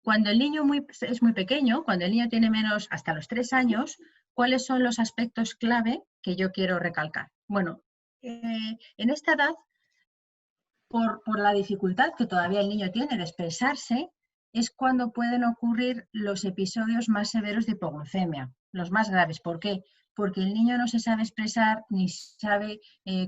Cuando el niño es muy pequeño, cuando el niño tiene menos hasta los 3 años, ¿cuáles son los aspectos clave que yo quiero recalcar? Bueno, en esta edad, por la dificultad que todavía el niño tiene de expresarse, es cuando pueden ocurrir los episodios más severos de hipoglucemia, los más graves. ¿Por qué? Porque el niño no se sabe expresar ni sabe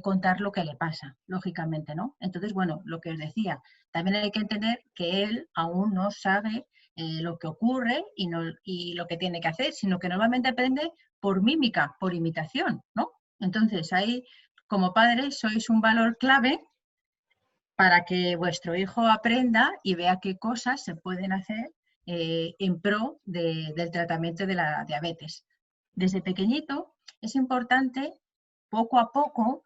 contar lo que le pasa, lógicamente, ¿no? Entonces, bueno, lo que os decía, también hay que entender que él aún no sabe lo que ocurre y lo que tiene que hacer, sino que normalmente aprende por mímica, por imitación, ¿no? Entonces, ahí, como padres, sois un valor clave para que vuestro hijo aprenda y vea qué cosas se pueden hacer en pro del tratamiento de la diabetes. Desde pequeñito es importante, poco a poco,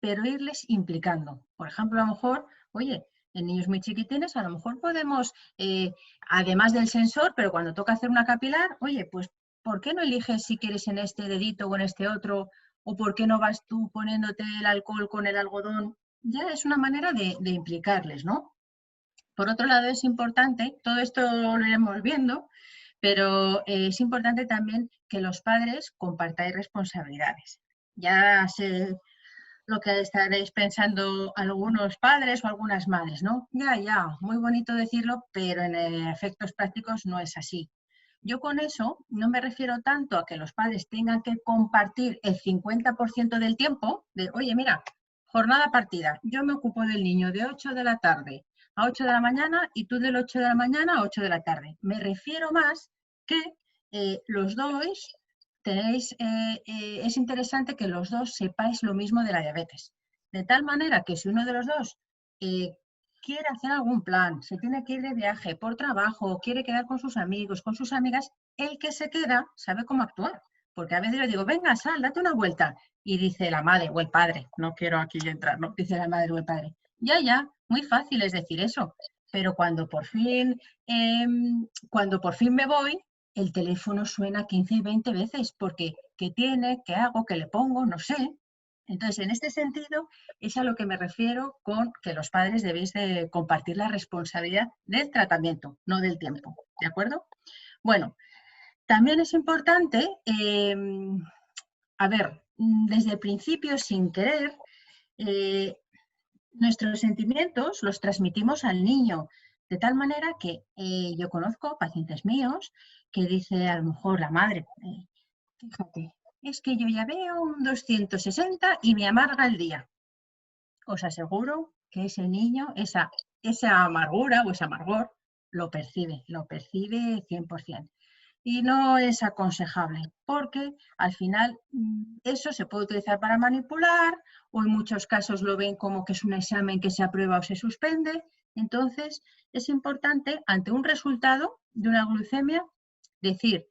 pero irles implicando. Por ejemplo, a lo mejor, oye, en niños muy chiquitines, a lo mejor podemos, además del sensor, pero cuando toca hacer una capilar, oye, pues, ¿por qué no eliges si quieres en este dedito o en este otro? ¿O por qué no vas tú poniéndote el alcohol con el algodón? Ya es una manera de implicarles, ¿no? Por otro lado, es importante, todo esto lo iremos viendo, pero es importante también que los padres compartáis responsabilidades. Ya sé lo que estaréis pensando algunos padres o algunas madres, ¿no? Ya, muy bonito decirlo, pero en efectos prácticos no es así. Yo con eso no me refiero tanto a que los padres tengan que compartir el 50% del tiempo, de, oye, mira, jornada partida, yo me ocupo del niño de 8 de la tarde a 8 de la mañana y tú del 8 de la mañana a 8 de la tarde. Me refiero más que los dos tenéis, es interesante que los dos sepáis lo mismo de la diabetes. De tal manera que si uno de los dos quiere hacer algún plan, se tiene que ir de viaje por trabajo, quiere quedar con sus amigos, con sus amigas, el que se queda sabe cómo actuar. Porque a veces le digo, venga, sal, date una vuelta. Y dice la madre o el padre, no quiero aquí entrar, no, dice la madre o el padre. Ya, muy fácil es decir eso. Pero cuando por fin me voy, el teléfono suena 15 y 20 veces porque ¿qué tiene? ¿Qué hago? ¿Qué le pongo? No sé. Entonces, en este sentido, es a lo que me refiero con que los padres debéis de compartir la responsabilidad del tratamiento, no del tiempo. ¿De acuerdo? Bueno, también es importante, a ver, desde el principio, sin querer, eh, nuestros sentimientos los transmitimos al niño, de tal manera que yo conozco pacientes míos que dice a lo mejor la madre, fíjate, es que yo ya veo un 260 y me amarga el día. Os aseguro que ese niño, esa amargura o ese amargor, lo percibe 100%. Y no es aconsejable, porque al final eso se puede utilizar para manipular o en muchos casos lo ven como que es un examen que se aprueba o se suspende. Entonces, es importante, ante un resultado de una glucemia, decir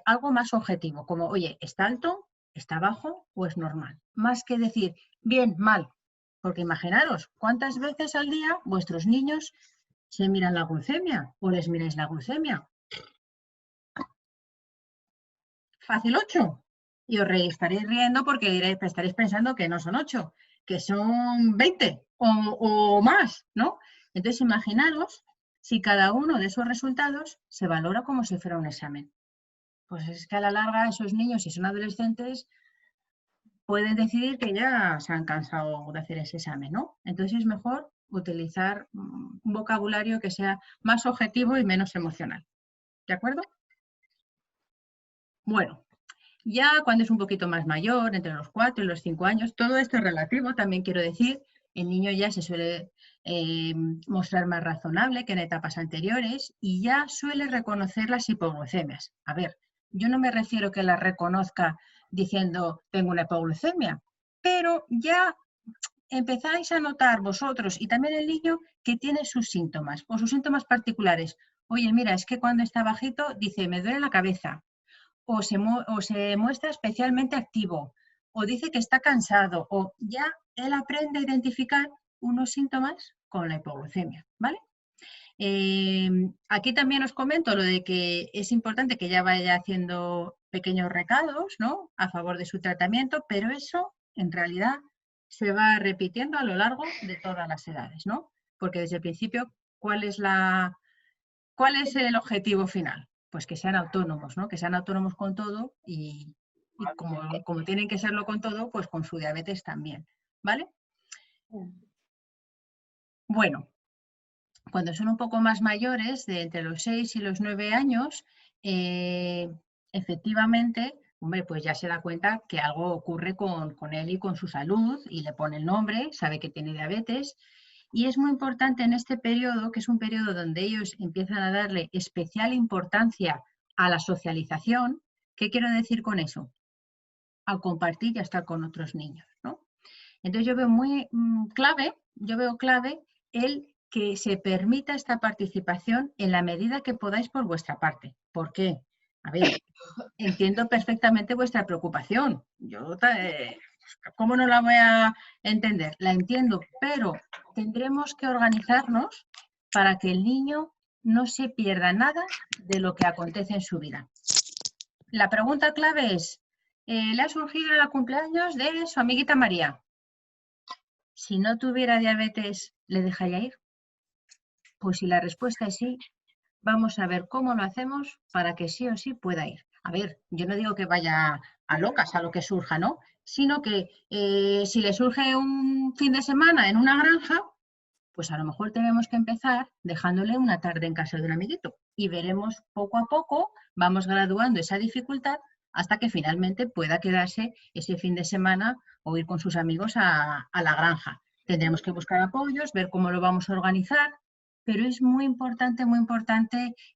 algo más objetivo, como, oye, ¿está alto, está bajo o es normal? Más que decir, bien, mal, porque imaginaros cuántas veces al día vuestros niños se miran la glucemia o les miráis la glucemia. Fácil 8. Y os estaréis riendo porque estaréis pensando que no son 8, que son 20 o más, ¿no? Entonces, imaginaros si cada uno de esos resultados se valora como si fuera un examen. Pues es que a la larga esos niños, si son adolescentes, pueden decidir que ya se han cansado de hacer ese examen, ¿no? Entonces es mejor utilizar un vocabulario que sea más objetivo y menos emocional. ¿De acuerdo? Bueno, ya cuando es un poquito más mayor, entre los 4 y los 5 años, todo esto es relativo, también quiero decir, el niño ya se suele mostrar más razonable que en etapas anteriores y ya suele reconocer las hipoglucemias. A ver, yo no me refiero que las reconozca diciendo tengo una hipoglucemia, pero ya empezáis a notar vosotros y también el niño que tiene sus síntomas o sus síntomas particulares. Oye, mira, es que cuando está bajito dice me duele la cabeza o se muestra especialmente activo o dice que está cansado o ya él aprende a identificar unos síntomas con la hipoglucemia, ¿vale? Aquí también os comento lo de que es importante que ya vaya haciendo pequeños recados, ¿no? A favor de su tratamiento, pero eso en realidad se va repitiendo a lo largo de todas las edades, ¿no? Porque desde el principio, ¿cuál es ¿cuál es el objetivo final? Pues que sean autónomos, ¿no? Que sean autónomos con todo y como tienen que serlo con todo, pues con su diabetes también, ¿vale? Bueno, cuando son un poco más mayores, de entre los 6 y los 9 años, efectivamente, hombre, pues ya se da cuenta que algo ocurre con él y con su salud y le pone el nombre, sabe que tiene diabetes. Y es muy importante en este periodo, que es un periodo donde ellos empiezan a darle especial importancia a la socialización. ¿Qué quiero decir con eso? A compartir y a estar con otros niños, ¿no? Entonces yo veo clave el que se permita esta participación en la medida que podáis por vuestra parte. ¿Por qué? A ver, entiendo perfectamente vuestra preocupación. ¿Cómo no la voy a entender? La entiendo, pero tendremos que organizarnos para que el niño no se pierda nada de lo que acontece en su vida. La pregunta clave es, ¿le ha surgido el cumpleaños de su amiguita María? Si no tuviera diabetes, ¿le dejaría ir? Pues si la respuesta es sí, vamos a ver cómo lo hacemos para que sí o sí pueda ir. A ver, yo no digo que vaya a locas a lo que surja, ¿no? Sino que si le surge un fin de semana en una granja, pues a lo mejor tenemos que empezar dejándole una tarde en casa de un amiguito y veremos poco a poco, vamos graduando esa dificultad hasta que finalmente pueda quedarse ese fin de semana o ir con sus amigos a la granja. Tendremos que buscar apoyos, ver cómo lo vamos a organizar, pero es muy importante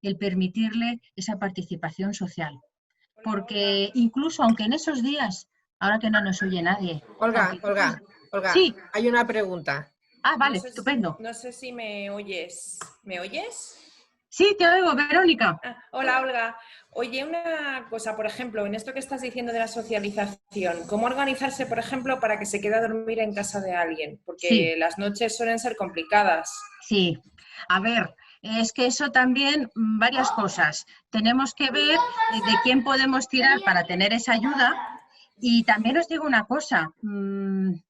el permitirle esa participación social. Porque incluso aunque en esos días, ahora que no nos oye nadie, Olga, aunque... Olga, Sí, hay una pregunta. vale, estupendo. No sé si me oyes. ¿Me oyes? Sí, te oigo, Verónica. Hola, Olga. Oye, una cosa, por ejemplo, en esto que estás diciendo de la socialización, ¿cómo organizarse, por ejemplo, para que se quede a dormir en casa de alguien? Porque Sí, las noches suelen ser complicadas. sí. A ver, es que eso también, varias cosas. Tenemos que ver de quién podemos tirar para tener esa ayuda. Y también os digo una cosa, si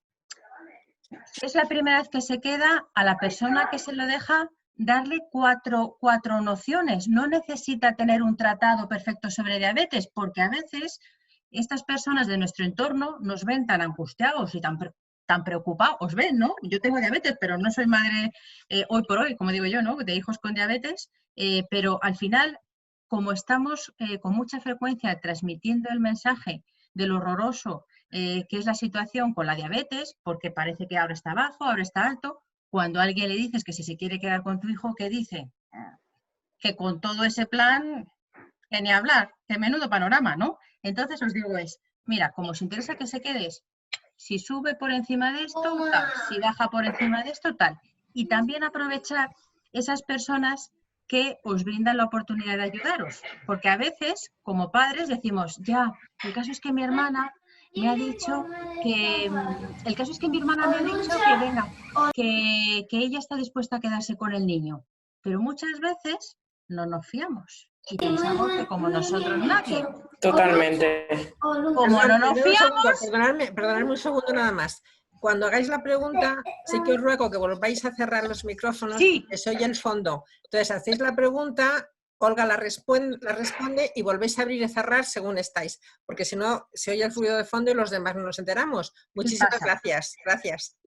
es la primera vez que se queda, a la persona que se lo deja, darle cuatro nociones. No necesita tener un tratado perfecto sobre diabetes, porque a veces estas personas de nuestro entorno nos ven tan angustiados y tan preocupados, os ven, ¿no? Yo tengo diabetes, pero no soy madre hoy por hoy, como digo yo, ¿no? De hijos con diabetes, pero al final, como estamos con mucha frecuencia transmitiendo el mensaje de lo horroroso que es la situación con la diabetes, porque parece que ahora está bajo, ahora está alto. Cuando a alguien le dices que si se quiere quedar con tu hijo, ¿qué dice? Que con todo ese plan, que ni hablar, que menudo panorama, ¿no? Entonces os digo mira, como os interesa que se quedes, si sube por encima de esto, tal, si baja por encima de esto, tal. Y también aprovechar esas personas que os brindan la oportunidad de ayudaros, porque a veces, como padres, decimos, ya, el caso es que mi hermana me ha dicho el caso es que mi hermana me ha dicho que venga, que ella está dispuesta a quedarse con el niño, pero muchas veces no nos fiamos y pensamos que como nosotros nadie, Totalmente. como no nos fiamos, Perdonadme un segundo nada más. Cuando hagáis la pregunta, sí que os ruego que volváis a cerrar los micrófonos, sí, porque se oye el fondo. Entonces, hacéis la pregunta, Olga la responde y volvéis a abrir y cerrar según estáis, porque si no, se oye el ruido de fondo y los demás no nos enteramos. Muchísimas gracias. Gracias.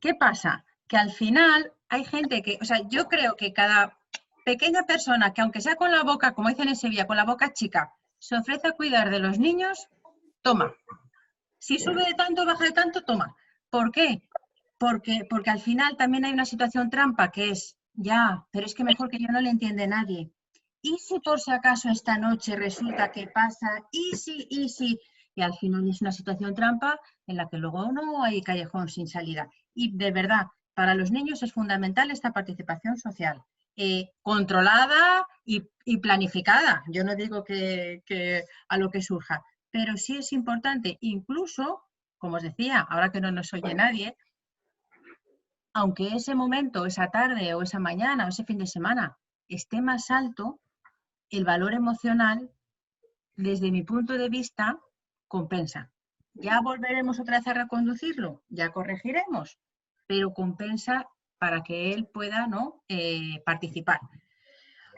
¿Qué pasa? Que al final hay gente que, o sea, yo creo que cada pequeña persona que aunque sea con la boca, como dicen en Sevilla, con la boca chica, se ofrece a cuidar de los niños, toma. Si sube de tanto, baja de tanto, toma. ¿Por qué? Porque al final también hay una situación trampa que es, ya, pero es que mejor que yo no le entiende nadie. ¿Y si por si acaso esta noche resulta que pasa? ¿Y si? Y al final es una situación trampa en la que luego no hay callejón sin salida. Y de verdad, para los niños es fundamental esta participación social, controlada y planificada. Yo no digo que a lo que surja, pero sí es importante, incluso, como os decía, ahora que no nos oye nadie, aunque ese momento, esa tarde o esa mañana o ese fin de semana esté más alto, el valor emocional, desde mi punto de vista, compensa. Ya volveremos otra vez a reconducirlo, ya corregiremos, pero compensa para que él pueda, ¿no? Participar.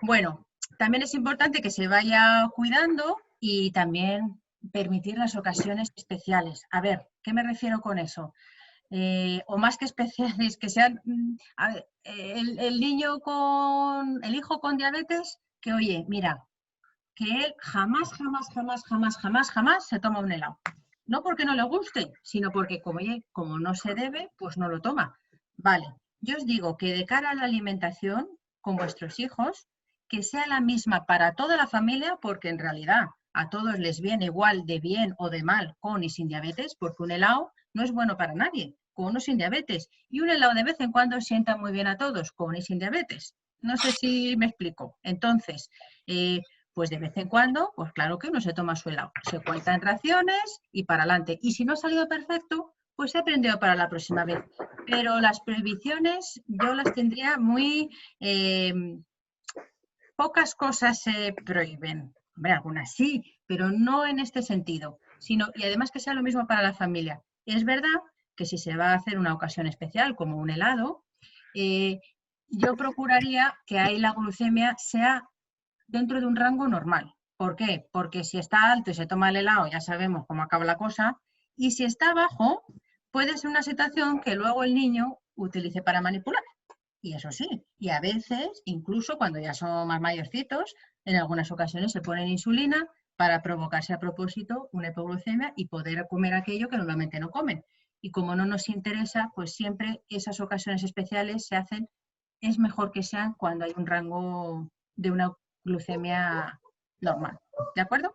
Bueno, también es importante que se vaya cuidando y también permitir las ocasiones especiales. A ver, ¿qué me refiero con eso? O más que especiales, que sean a ver, el niño con el hijo con diabetes, que oye, mira, que él jamás, jamás, jamás, jamás, jamás, jamás se toma un helado. No porque no le guste, sino porque como no se debe, pues no lo toma. Vale, yo os digo que de cara a la alimentación con vuestros hijos, que sea la misma para toda la familia, porque en realidad a todos les viene igual de bien o de mal con y sin diabetes, porque un helado no es bueno para nadie, con o sin diabetes. Y un helado de vez en cuando sienta muy bien a todos, con y sin diabetes. No sé si me explico. Entonces, pues de vez en cuando, pues claro que uno se toma su helado. Se cuenta en raciones y para adelante. Y si no ha salido perfecto, pues se aprendió para la próxima vez. Pero las prohibiciones yo las tendría muy... pocas cosas se prohíben. Hombre, algunas sí, pero no en este sentido. Y además que sea lo mismo para la familia. Es verdad que si se va a hacer una ocasión especial, como un helado, yo procuraría que ahí la glucemia sea dentro de un rango normal. ¿Por qué? Porque si está alto y se toma el helado, ya sabemos cómo acaba la cosa. Y si está bajo, puede ser una situación que luego el niño utilice para manipular. Y eso sí, y a veces, incluso cuando ya son más mayorcitos, en algunas ocasiones se ponen insulina para provocarse a propósito una hipoglucemia y poder comer aquello que normalmente no comen. Y como no nos interesa, pues siempre esas ocasiones especiales se hacen, es mejor que sean cuando hay un rango de una glucemia normal. ¿De acuerdo?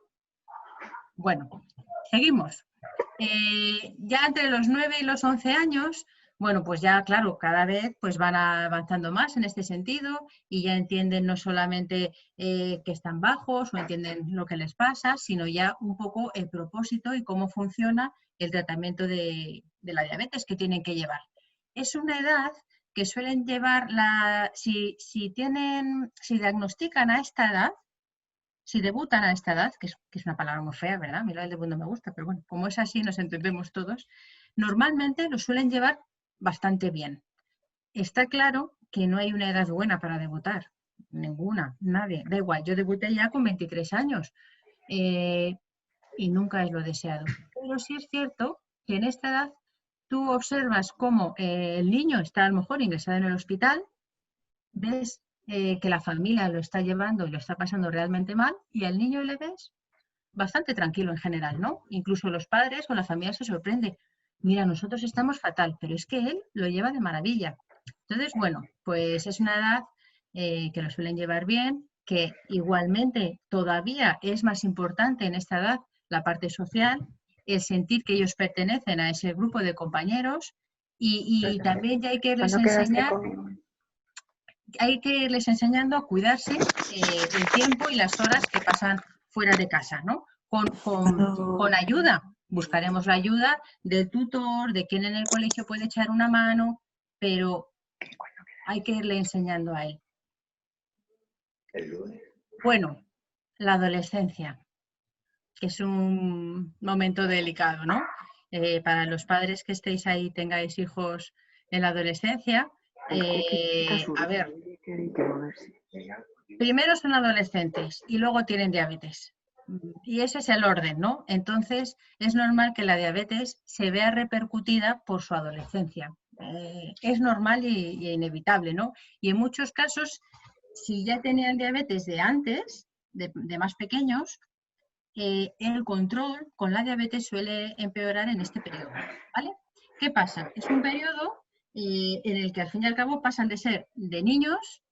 Bueno, seguimos. Ya entre los 9 y los 11 años, bueno, pues ya, claro, cada vez pues van avanzando más en este sentido y ya entienden no solamente que están bajos o entienden lo que les pasa, sino ya un poco el propósito y cómo funciona el tratamiento de la diabetes que tienen que llevar. Es una edad que suelen llevar, si diagnostican a esta edad, si debutan a esta edad, que es una palabra muy fea, ¿verdad? A mí lo del debut no me gusta, pero bueno, como es así, nos entendemos todos, normalmente lo suelen llevar bastante bien. Está claro que no hay una edad buena para debutar, ninguna, nadie, da igual, yo debuté ya con 23 años y nunca es lo deseado. Pero sí es cierto que en esta edad tú observas cómo el niño está a lo mejor ingresado en el hospital, ves que la familia lo está llevando y lo está pasando realmente mal y al niño le ves bastante tranquilo en general, ¿no? Incluso los padres o la familia se sorprende. Mira, nosotros estamos fatal, pero es que él lo lleva de maravilla. Entonces, bueno, pues es una edad que lo suelen llevar bien, que igualmente todavía es más importante en esta edad la parte social, el sentir que ellos pertenecen a ese grupo de compañeros y también ya hay que irles enseñar hay que irles enseñando a cuidarse el tiempo y las horas que pasan fuera de casa, ¿no? Con ayuda. Buscaremos la ayuda del tutor, de quien en el colegio puede echar una mano, pero hay que irle enseñando a él. Bueno, la adolescencia, que es un momento delicado, ¿no? Para los padres que estéis ahí, tengáis hijos en la adolescencia, a ver, primero son adolescentes y luego tienen diabetes. Y ese es el orden, ¿no? Entonces, es normal que la diabetes se vea repercutida por su adolescencia. Es normal y inevitable, ¿no? Y en muchos casos, si ya tenían diabetes de antes, de más pequeños, el control con la diabetes suele empeorar en este periodo, ¿vale? ¿Qué pasa? Es un periodo en el que al fin y al cabo pasan de ser de niños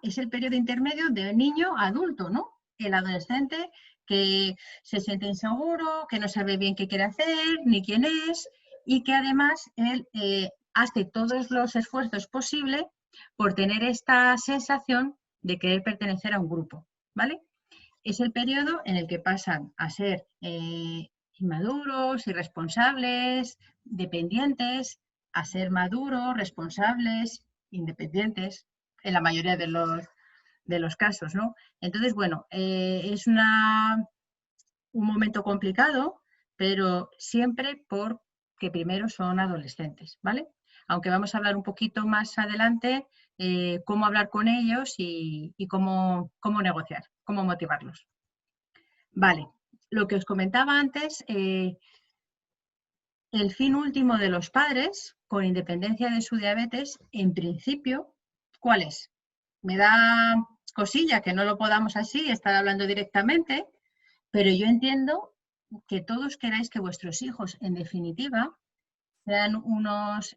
es el periodo intermedio de niño a adulto, ¿no? El adolescente que se siente inseguro, que no sabe bien qué quiere hacer, ni quién es, y que además él hace todos los esfuerzos posibles por tener esta sensación de querer pertenecer a un grupo, ¿vale? Es el periodo en el que pasan a ser inmaduros, irresponsables, dependientes, a ser maduros, responsables, independientes, en la mayoría de los casos, ¿no? Entonces, bueno, es un momento complicado, pero siempre por que primero son adolescentes, ¿vale? Aunque vamos a hablar un poquito más adelante cómo hablar con ellos y cómo negociar, cómo motivarlos. Vale, lo que os comentaba antes, el fin último de los padres, con independencia de su diabetes, en principio, ¿cuál es? Me da cosilla que no lo podamos así estar hablando directamente, pero yo entiendo que todos queráis que vuestros hijos, en definitiva, sean unos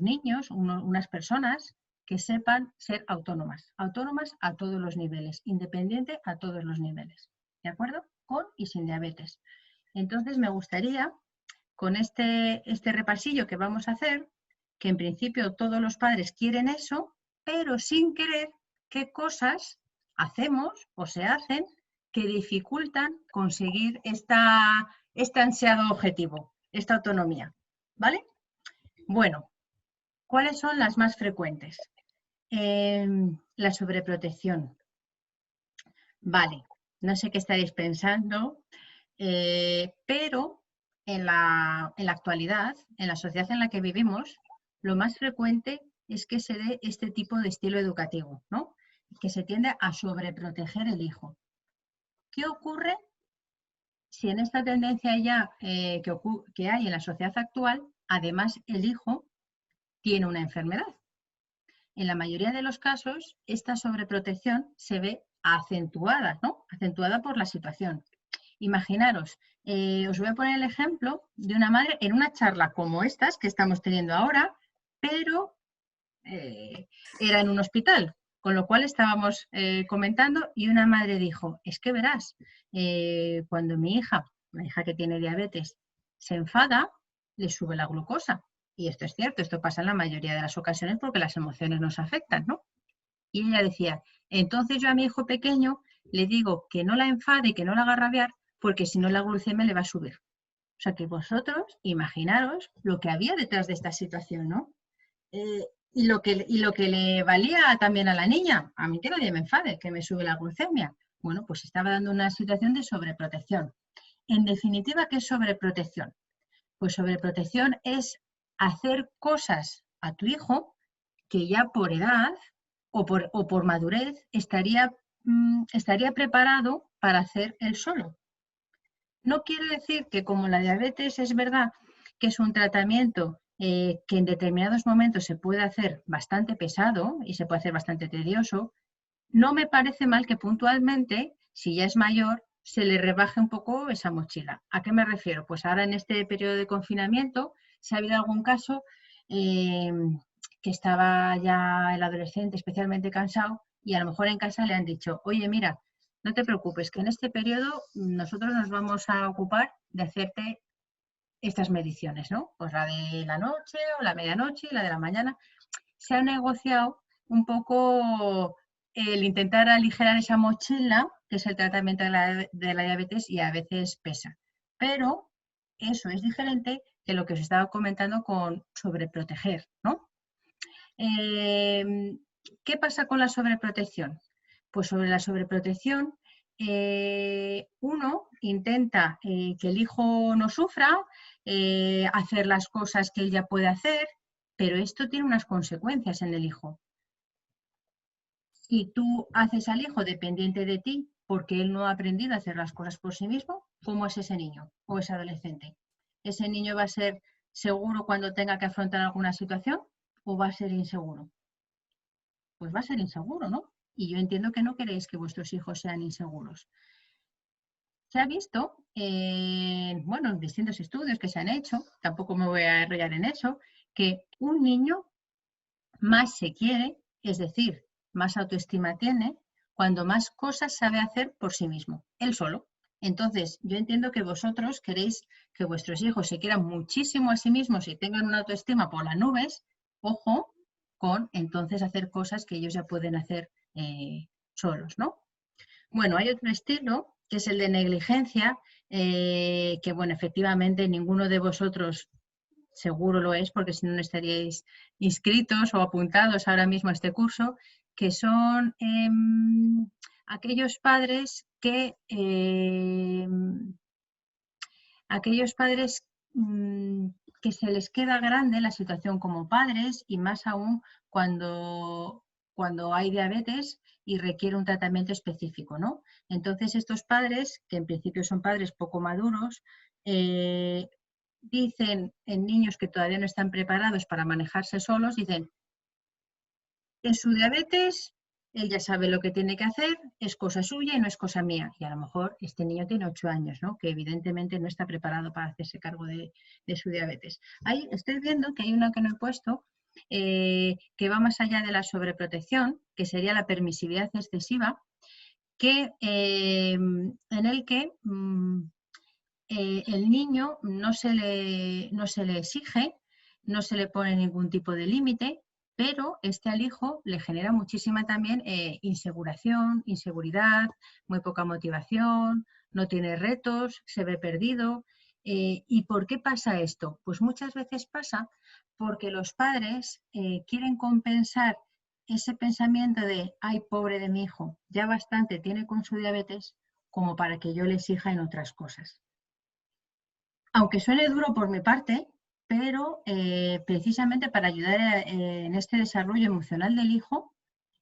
niños, unas personas que sepan ser autónomas a todos los niveles, independiente a todos los niveles, ¿de acuerdo? Con y sin diabetes. Entonces me gustaría, con este repasillo que vamos a hacer, que en principio todos los padres quieren eso, pero sin querer qué cosas hacemos o se hacen que dificultan conseguir este ansiado objetivo, esta autonomía, ¿vale? Bueno, ¿cuáles son las más frecuentes? La sobreprotección. Vale, no sé qué estaréis pensando, pero en la actualidad, en la sociedad en la que vivimos, lo más frecuente es que se dé este tipo de estilo educativo, ¿no? Que se tiende a sobreproteger el hijo. ¿Qué ocurre si en esta tendencia ya que hay en la sociedad actual, además el hijo tiene una enfermedad? En la mayoría de los casos, esta sobreprotección se ve acentuada, ¿no? Acentuada por la situación. Imaginaros, os voy a poner el ejemplo de una madre en una charla como estas que estamos teniendo ahora, pero era en un hospital, con lo cual estábamos comentando y una madre dijo, es que verás, cuando mi hija, una hija que tiene diabetes, se enfada, le sube la glucosa. Y esto es cierto, esto pasa en la mayoría de las ocasiones porque las emociones nos afectan, ¿no? Y ella decía, entonces yo a mi hijo pequeño le digo que no la enfade, que no la haga rabiar, porque si no la glucemia le va a subir. O sea que vosotros imaginaros lo que había detrás de esta situación, ¿no? Y lo que le valía también a la niña, a mí que nadie me enfade, que me sube la glucemia. Bueno, pues estaba dando una situación de sobreprotección. En definitiva, ¿qué es sobreprotección? Pues sobreprotección es hacer cosas a tu hijo que ya por edad o por madurez estaría preparado para hacer él solo. No quiere decir que como la diabetes es verdad que es un tratamiento que en determinados momentos se puede hacer bastante pesado y se puede hacer bastante tedioso, no me parece mal que puntualmente, si ya es mayor, se le rebaje un poco esa mochila. ¿A qué me refiero? Pues ahora en este periodo de confinamiento, si ha habido algún caso que estaba ya el adolescente especialmente cansado y a lo mejor en casa le han dicho, oye, mira, no te preocupes, que en este periodo nosotros nos vamos a ocupar de hacerte estas mediciones, ¿no? Pues la de la noche o la medianoche y la de la mañana. Se ha negociado un poco el intentar aligerar esa mochila, que es el tratamiento de la diabetes y a veces pesa. Pero eso es diferente de lo que os estaba comentando con sobreproteger, ¿no? ¿Qué pasa con la sobreprotección? Pues sobre la sobreprotección, uno intenta que el hijo no sufra, hacer las cosas que él ya puede hacer, pero esto tiene unas consecuencias en el hijo. Si tú haces al hijo dependiente de ti porque él no ha aprendido a hacer las cosas por sí mismo, ¿cómo es ese niño o ese adolescente? ¿Ese niño va a ser seguro cuando tenga que afrontar alguna situación o va a ser inseguro? Pues va a ser inseguro, ¿no? Y yo entiendo que no queréis que vuestros hijos sean inseguros. Se ha visto, bueno, en distintos estudios que se han hecho, tampoco me voy a enrollar en eso, que un niño más se quiere, es decir, más autoestima tiene, cuando más cosas sabe hacer por sí mismo, él solo. Entonces, yo entiendo que vosotros queréis que vuestros hijos se quieran muchísimo a sí mismos y tengan una autoestima por las nubes, ojo, con entonces hacer cosas que ellos ya pueden hacer solos, ¿no? Bueno, hay otro estilo, que es el de negligencia, que, bueno, efectivamente ninguno de vosotros seguro lo es, porque si no, no estaríais inscritos o apuntados ahora mismo a este curso, que son aquellos padres que se les queda grande la situación como padres y más aún cuando hay diabetes y requiere un tratamiento específico, ¿no? Entonces estos padres, que en principio son padres poco maduros, dicen en niños que todavía no están preparados para manejarse solos, dicen, en su diabetes, él ya sabe lo que tiene que hacer, es cosa suya y no es cosa mía. Y a lo mejor este niño tiene 8 años, ¿no? Que evidentemente no está preparado para hacerse cargo de su diabetes. Ahí estoy viendo que hay una que no he puesto, que va más allá de la sobreprotección, que sería la permisividad excesiva, que, en el que el niño no se le exige, no se le pone ningún tipo de límite, pero al hijo le genera muchísima también inseguridad, muy poca motivación, no tiene retos, se ve perdido. ¿Y por qué pasa esto? Pues muchas veces pasa porque los padres quieren compensar ese pensamiento de, ay, pobre de mi hijo, ya bastante tiene con su diabetes como para que yo le exija en otras cosas. Aunque suene duro por mi parte, pero precisamente para ayudar en este desarrollo emocional del hijo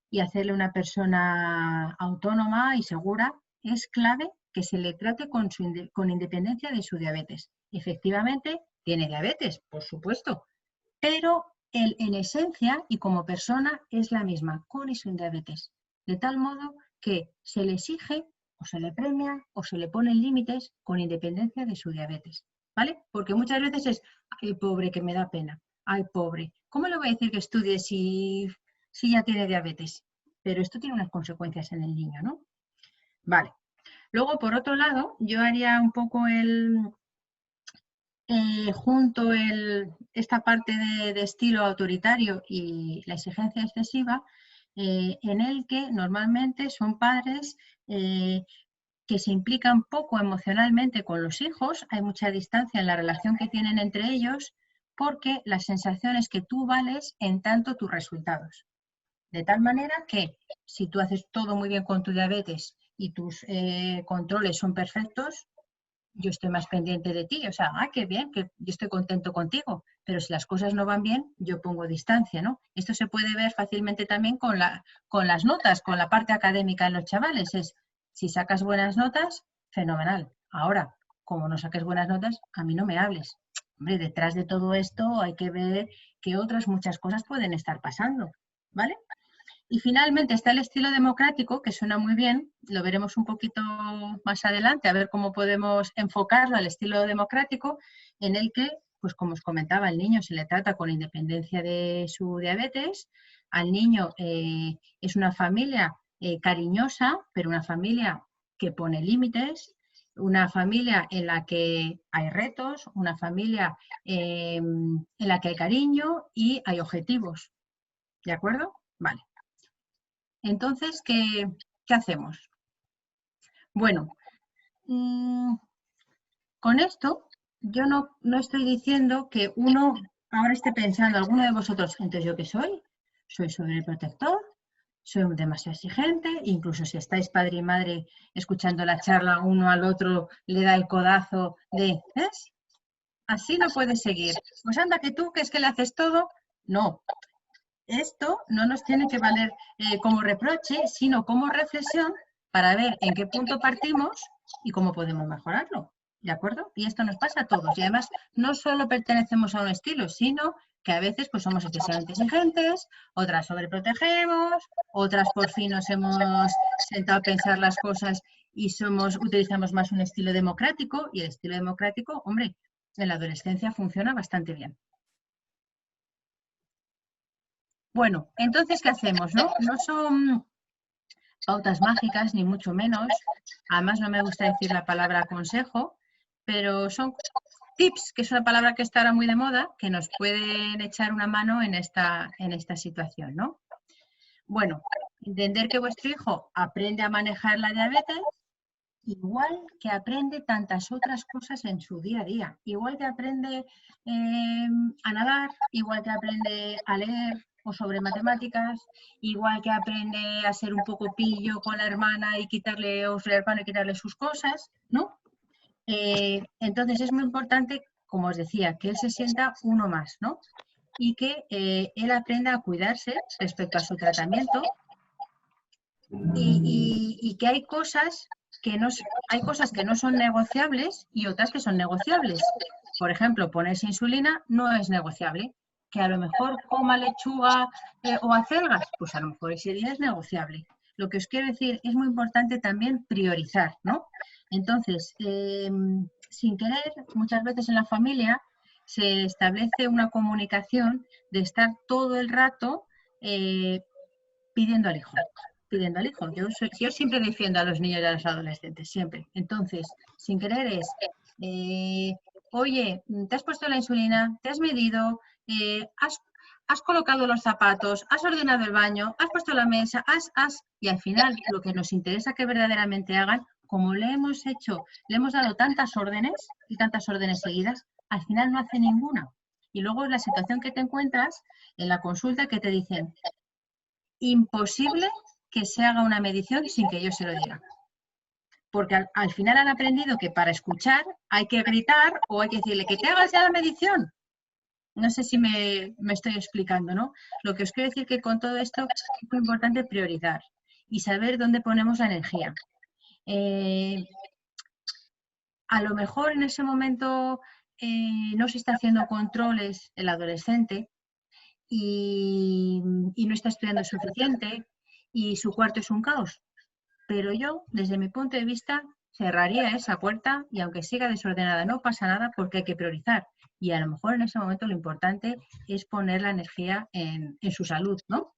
y hacerle una persona autónoma y segura, es clave que se le trate con independencia de su diabetes. Efectivamente, tiene diabetes, por supuesto, pero él en esencia y como persona es la misma, con y sin diabetes. De tal modo que se le exige o se le premia o se le ponen límites con independencia de su diabetes. ¿Vale? Porque muchas veces es, ay, pobre, que me da pena, ay, pobre, ¿cómo le voy a decir que estudie si ya tiene diabetes? Pero esto tiene unas consecuencias en el niño, ¿no? Vale. Luego, por otro lado, yo haría un poco junto esta parte de estilo autoritario y la exigencia excesiva, en el que normalmente son padres que se implican poco emocionalmente con los hijos, hay mucha distancia en la relación que tienen entre ellos, porque la sensación es que tú vales en tanto tus resultados. De tal manera que si tú haces todo muy bien con tu diabetes y tus controles son perfectos, yo estoy más pendiente de ti, o sea, qué bien, que yo estoy contento contigo, pero si las cosas no van bien, yo pongo distancia, ¿no? Esto se puede ver fácilmente también con las notas, con la parte académica en los chavales, si sacas buenas notas, fenomenal. Ahora, como no saques buenas notas, a mí no me hables. Hombre, detrás de todo esto hay que ver que otras muchas cosas pueden estar pasando, ¿vale? Y finalmente está el estilo democrático, que suena muy bien, lo veremos un poquito más adelante, a ver cómo podemos enfocarlo al estilo democrático, en el que, pues como os comentaba, al niño se le trata con independencia de su diabetes, al niño es una familia cariñosa, pero una familia que pone límites, una familia en la que hay retos, una familia en la que hay cariño y hay objetivos. ¿De acuerdo? Vale. Entonces, ¿qué hacemos? Bueno, con esto yo no estoy diciendo que uno ahora esté pensando, alguno de vosotros, entonces ¿yo qué soy? ¿Soy sobreprotector? ¿Soy demasiado exigente? Incluso si estáis padre y madre escuchando la charla, uno al otro le da el codazo de, ¿ves? Así no puedes seguir. Pues anda que tú, que es que le haces todo. No. Esto no nos tiene que valer como reproche, sino como reflexión para ver en qué punto partimos y cómo podemos mejorarlo. ¿De acuerdo? Y esto nos pasa a todos. Y además, no solo pertenecemos a un estilo, sino que a veces pues, somos excesivamente exigentes, otras sobreprotegemos, otras por fin nos hemos sentado a pensar las cosas y utilizamos más un estilo democrático. Y el estilo democrático, hombre, en la adolescencia funciona bastante bien. Bueno, entonces, ¿qué hacemos? No son pautas mágicas, ni mucho menos. Además, no me gusta decir la palabra consejo, pero son tips, que es una palabra que está ahora muy de moda, que nos pueden echar una mano en esta situación, ¿no? Bueno, entender que vuestro hijo aprende a manejar la diabetes, igual que aprende tantas otras cosas en su día a día. Igual que aprende a nadar, igual que aprende a leer o sobre matemáticas, igual que aprende a ser un poco pillo con la hermana y quitarle sus cosas, ¿no? Entonces es muy importante como os decía, que él se sienta uno más, ¿no? Y que él aprenda a cuidarse respecto a su tratamiento y que hay cosas que no son negociables y otras que son negociables. Por ejemplo, ponerse insulina no es negociable. Que a lo mejor coma lechuga o acelgas, pues a lo mejor ese día es negociable. Lo que os quiero decir, es muy importante también priorizar, ¿no? Entonces, sin querer, muchas veces en la familia se establece una comunicación de estar todo el rato pidiendo al hijo. Pidiendo al hijo. Yo siempre defiendo a los niños y a los adolescentes, siempre. Entonces, sin querer es, oye, ¿te has puesto la insulina? ¿Te has medido? ¿Has colocado los zapatos? ¿Has ordenado el baño? ¿Has puesto la mesa? Y al final, lo que nos interesa que verdaderamente hagan, como le hemos dado tantas órdenes y tantas órdenes seguidas, al final no hace ninguna. Y luego es la situación que te encuentras en la consulta que te dicen, imposible que se haga una medición sin que yo se lo diga. Porque al final han aprendido que para escuchar hay que gritar o hay que decirle que te hagas ya la medición. No sé si me estoy explicando, ¿no? Lo que os quiero decir que con todo esto es muy importante priorizar y saber dónde ponemos la energía. A lo mejor en ese momento no se está haciendo controles el adolescente y no está estudiando suficiente y su cuarto es un caos. Pero yo, desde mi punto de vista, cerraría esa puerta y aunque siga desordenada no pasa nada porque hay que priorizar. Y a lo mejor en ese momento lo importante es poner la energía en su salud, ¿no?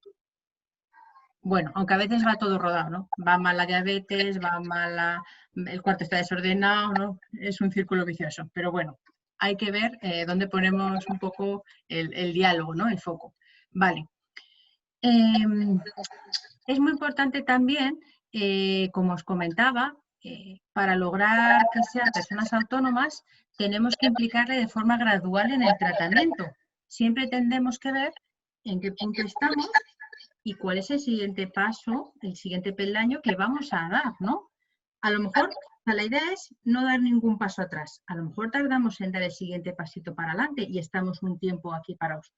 Bueno, aunque a veces va todo rodado, ¿no? Va mal la diabetes, va mal el cuarto está desordenado, ¿no? Es un círculo vicioso. Pero bueno, hay que ver dónde ponemos un poco el diálogo, ¿no? El foco. Vale. Es muy importante también, como os comentaba, para lograr que sean personas autónomas, tenemos que implicarle de forma gradual en el tratamiento. Siempre tendremos que ver en qué punto estamos y cuál es el siguiente paso, el siguiente peldaño que vamos a dar, ¿no? A lo mejor la idea es no dar ningún paso atrás. A lo mejor tardamos en dar el siguiente pasito para adelante y estamos un tiempo aquí parados.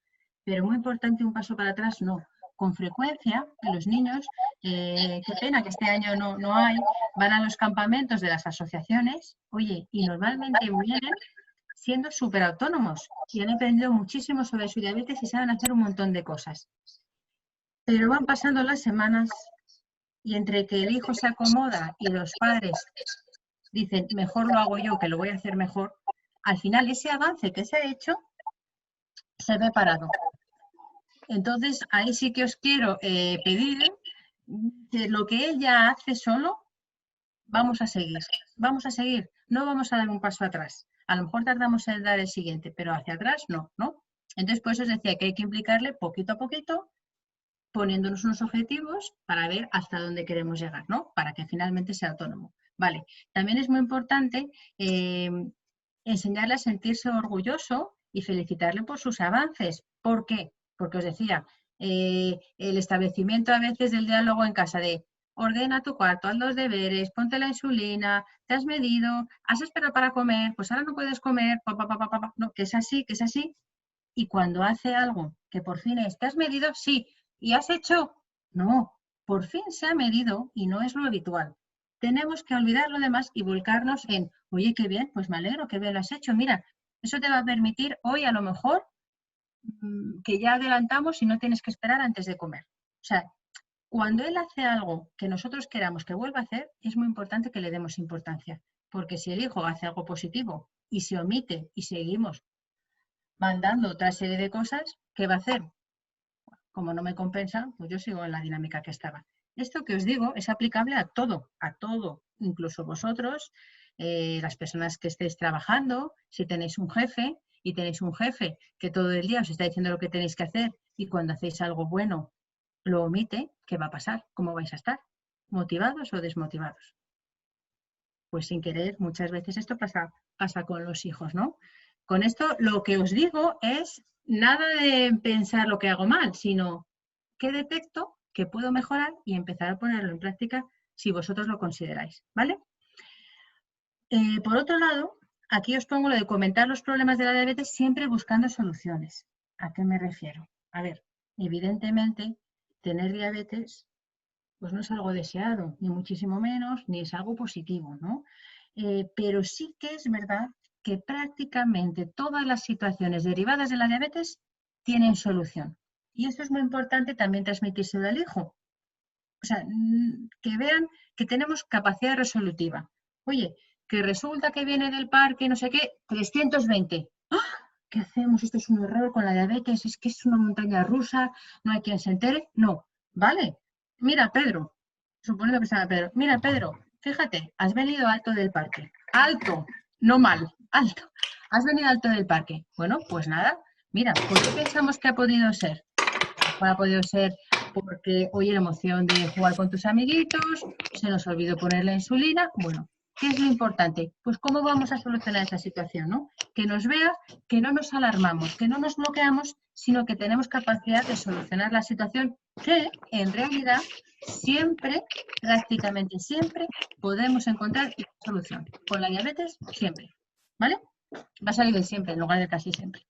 Pero muy importante, un paso para atrás no. Con frecuencia, los niños, qué pena que este año no hay, van a los campamentos de las asociaciones, oye, y normalmente vienen siendo súper autónomos y han aprendido muchísimo sobre su diabetes y saben hacer un montón de cosas. Pero van pasando las semanas y entre que el hijo se acomoda y los padres dicen, mejor lo hago yo, que lo voy a hacer mejor, al final ese avance que se ha hecho se ve parado. Entonces, ahí sí que os quiero pedir que lo que él ya hace solo, vamos a seguir, no vamos a dar un paso atrás. A lo mejor tardamos en dar el siguiente, pero hacia atrás no, ¿no? Entonces, por eso os decía que hay que implicarle poquito a poquito, poniéndonos unos objetivos para ver hasta dónde queremos llegar, ¿no? Para que finalmente sea autónomo. Vale, también es muy importante enseñarle a sentirse orgulloso y felicitarle por sus avances. ¿Por qué? Porque os decía, el establecimiento a veces del diálogo en casa de ordena tu cuarto, haz los deberes, ponte la insulina, te has medido, has esperado para comer, pues ahora no puedes comer, no, que es así, y cuando hace algo que por fin es, ¿te has medido? Sí. ¿Y has hecho? No, por fin se ha medido y no es lo habitual. Tenemos que olvidar lo demás y volcarnos en, oye, qué bien, pues me alegro que bien lo has hecho. Mira, eso te va a permitir hoy a lo mejor que ya adelantamos y no tienes que esperar antes de comer. O sea, cuando él hace algo que nosotros queramos que vuelva a hacer, es muy importante que le demos importancia. Porque si el hijo hace algo positivo y se omite y seguimos mandando otra serie de cosas, ¿qué va a hacer? Como no me compensa, pues yo sigo en la dinámica que estaba. Esto que os digo es aplicable a todo, incluso vosotros, las personas que estéis trabajando, si tenéis un jefe y tenéis un jefe que todo el día os está diciendo lo que tenéis que hacer y cuando hacéis algo bueno lo omite, ¿qué va a pasar? ¿Cómo vais a estar? ¿Motivados o desmotivados? Pues sin querer, muchas veces esto pasa con los hijos, ¿no? Con esto lo que os digo es nada de pensar lo que hago mal, sino qué detecto, qué puedo mejorar y empezar a ponerlo en práctica si vosotros lo consideráis, ¿vale? Por otro lado, aquí os pongo lo de comentar los problemas de la diabetes siempre buscando soluciones. ¿A qué me refiero? A ver, evidentemente, tener diabetes pues no es algo deseado, ni muchísimo menos, ni es algo positivo, ¿no? Pero sí que es verdad que prácticamente todas las situaciones derivadas de la diabetes tienen solución. Y esto es muy importante también transmitírselo al hijo. O sea, que vean que tenemos capacidad resolutiva. Oye, que resulta que viene del parque, no sé qué, 320. ¡Ah! ¿Qué hacemos? Esto es un error con la diabetes, es que es una montaña rusa, no hay quien se entere. No, vale. Mira, Pedro, suponiendo que se llama Pedro, mira, Pedro, fíjate, has venido alto del parque. Alto, no mal, alto. Has venido alto del parque. Bueno, pues nada, mira, ¿por qué pensamos que ha podido ser? Ha podido ser porque hoy la emoción de jugar con tus amiguitos, se nos olvidó poner la insulina. Bueno, ¿qué es lo importante? Pues cómo vamos a solucionar esa situación, ¿no? Que nos vea, que no nos alarmamos, que no nos bloqueamos, sino que tenemos capacidad de solucionar la situación que en realidad siempre, prácticamente siempre, podemos encontrar una solución. Con la diabetes, siempre, ¿vale? Va a salir de siempre en lugar de casi siempre.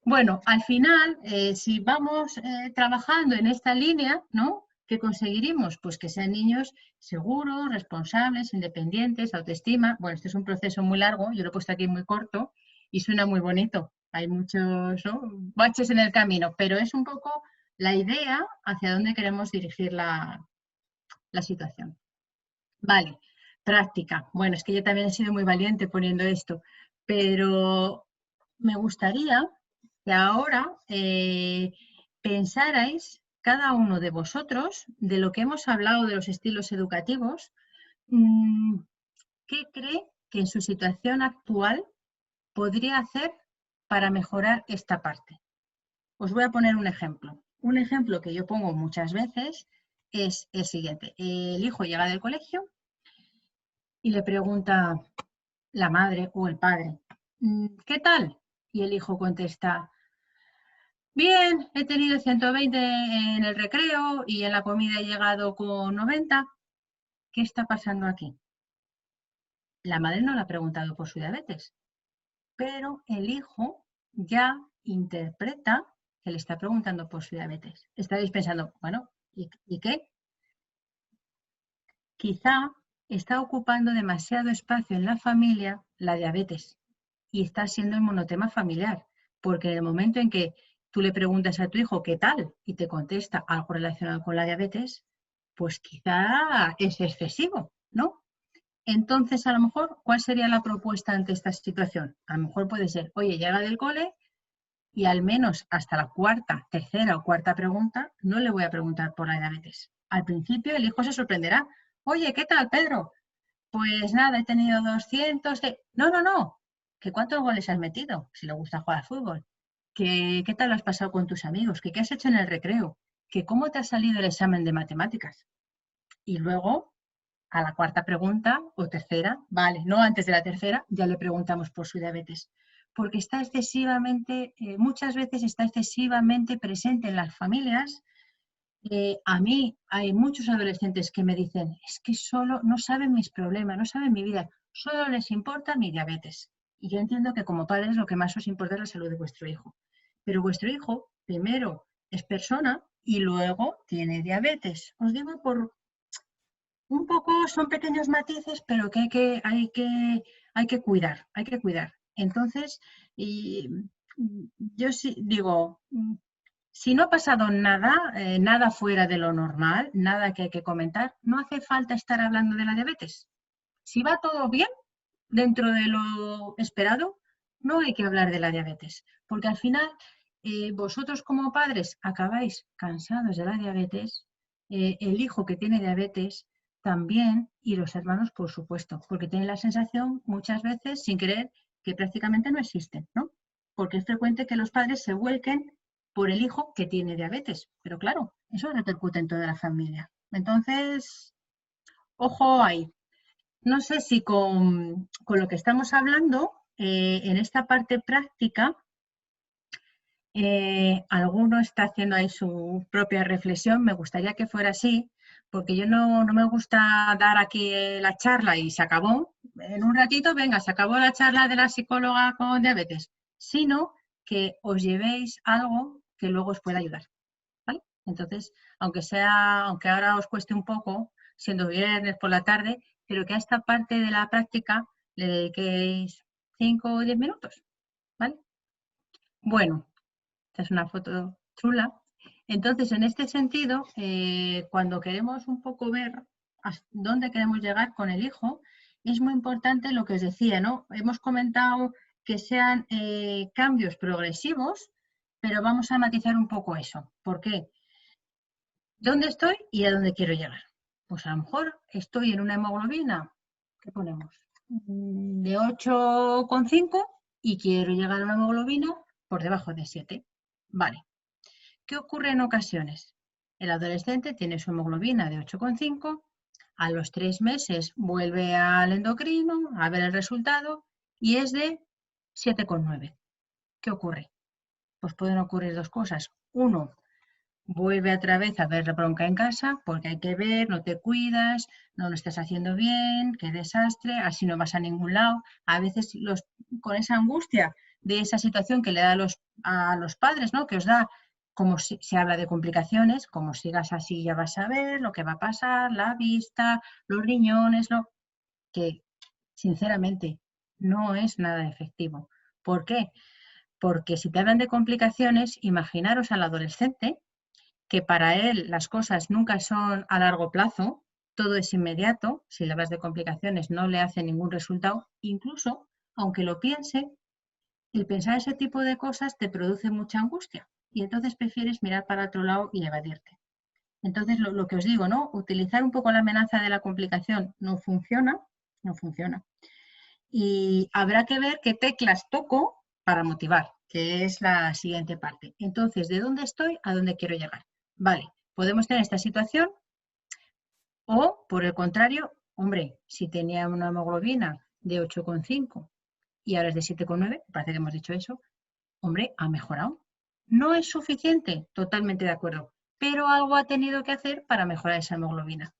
Bueno, al final, si vamos trabajando en esta línea, ¿no? ¿Qué conseguiremos? Pues que sean niños seguros, responsables, independientes, autoestima. Bueno, este es un proceso muy largo, yo lo he puesto aquí muy corto y suena muy bonito. Hay muchos, ¿no?, baches en el camino, pero es un poco la idea hacia dónde queremos dirigir la situación. Vale, práctica. Bueno, es que yo también he sido muy valiente poniendo esto, pero me gustaría que ahora pensarais cada uno de vosotros de lo que hemos hablado de los estilos educativos, ¿qué cree que en su situación actual podría hacer para mejorar esta parte? Os voy a poner un ejemplo. Un ejemplo que yo pongo muchas veces es el siguiente. El hijo llega del colegio y le pregunta la madre o el padre, ¿qué tal? Y el hijo contesta, bien, he tenido 120 en el recreo y en la comida he llegado con 90. ¿Qué está pasando aquí? La madre no le ha preguntado por su diabetes, pero el hijo ya interpreta que le está preguntando por su diabetes. Estaréis pensando, bueno, ¿y qué? Quizá está ocupando demasiado espacio en la familia la diabetes y está siendo el monotema familiar, porque en el momento en que tú le preguntas a tu hijo qué tal y te contesta algo relacionado con la diabetes, pues quizá es excesivo, ¿no? Entonces, a lo mejor, ¿cuál sería la propuesta ante esta situación? A lo mejor puede ser, oye, llega del cole y al menos hasta la tercera o cuarta pregunta no le voy a preguntar por la diabetes. Al principio el hijo se sorprenderá. Oye, ¿qué tal, Pedro? Pues nada, he tenido 200 de... No, ¿que cuántos goles has metido? Si le gusta jugar al fútbol. ¿Qué tal lo has pasado con tus amigos? ¿Qué has hecho en el recreo? ¿Que cómo te ha salido el examen de matemáticas? Y luego, a la cuarta pregunta o tercera, vale, no antes de la tercera, ya le preguntamos por su diabetes. Porque está excesivamente, muchas veces está excesivamente presente en las familias. A mí hay muchos adolescentes que me dicen, es que solo no saben mis problemas, no saben mi vida, solo les importa mi diabetes. Y yo entiendo que como padres lo que más os importa es la salud de vuestro hijo. Pero vuestro hijo primero es persona y luego tiene diabetes. Os digo por un poco, son pequeños matices, pero que hay que cuidar, hay que cuidar. Entonces, yo sí digo, si no ha pasado nada, nada fuera de lo normal, nada que hay que comentar, no hace falta estar hablando de la diabetes. Si va todo bien, dentro de lo esperado, no hay que hablar de la diabetes, porque al final vosotros como padres acabáis cansados de la diabetes, el hijo que tiene diabetes también, y los hermanos por supuesto, porque tienen la sensación muchas veces, sin querer, que prácticamente no existen, ¿no? Porque es frecuente que los padres se vuelquen por el hijo que tiene diabetes. Pero claro, eso repercute en toda la familia. Entonces, ojo ahí. No sé si con lo que estamos hablando, en esta parte práctica, alguno está haciendo ahí su propia reflexión. Me gustaría que fuera así, porque yo no me gusta dar aquí la charla y se acabó. En un ratito, venga, se acabó la charla de la psicóloga con diabetes, sino que os llevéis algo que luego os pueda ayudar, ¿vale? Entonces, aunque ahora os cueste un poco, siendo viernes por la tarde, pero que a esta parte de la práctica le dediquéis 5 o 10 minutos, ¿vale? Bueno, esta es una foto chula. Entonces, en este sentido, cuando queremos un poco ver dónde queremos llegar con el hijo, es muy importante lo que os decía, ¿no? Hemos comentado que sean cambios progresivos, pero vamos a matizar un poco eso. ¿Por qué? ¿Dónde estoy y a dónde quiero llegar? Pues a lo mejor estoy en una hemoglobina, ¿qué ponemos? De 8,5 y quiero llegar a una hemoglobina por debajo de 7. Vale. ¿Qué ocurre en ocasiones? El adolescente tiene su hemoglobina de 8,5, a los 3 meses vuelve al endocrino a ver el resultado y es de 7,9. ¿Qué ocurre? Pues pueden ocurrir dos cosas. Uno, vuelve otra vez a ver la bronca en casa porque hay que ver, no te cuidas, no lo estás haciendo bien, qué desastre, así no vas a ningún lado. A veces con esa angustia de esa situación que le da a los padres, ¿no? Que os da, como si se habla de complicaciones, como sigas así ya vas a ver lo que va a pasar, la vista, los riñones, que sinceramente no es nada efectivo. ¿Por qué? Porque si te hablan de complicaciones, imaginaros al adolescente que para él las cosas nunca son a largo plazo, todo es inmediato, si le hablas de complicaciones no le hace ningún resultado, incluso aunque lo piense, el pensar ese tipo de cosas te produce mucha angustia y entonces prefieres mirar para otro lado y evadirte. Entonces lo que os digo, ¿no? Utilizar un poco la amenaza de la complicación no funciona, no funciona. Y habrá que ver qué teclas toco para motivar, que es la siguiente parte. Entonces, ¿de dónde estoy a dónde quiero llegar? Vale, podemos tener esta situación o, por el contrario, hombre, si tenía una hemoglobina de 8,5 y ahora es de 7,9, parece que hemos dicho eso, hombre, ha mejorado. No es suficiente, totalmente de acuerdo, pero algo ha tenido que hacer para mejorar esa hemoglobina.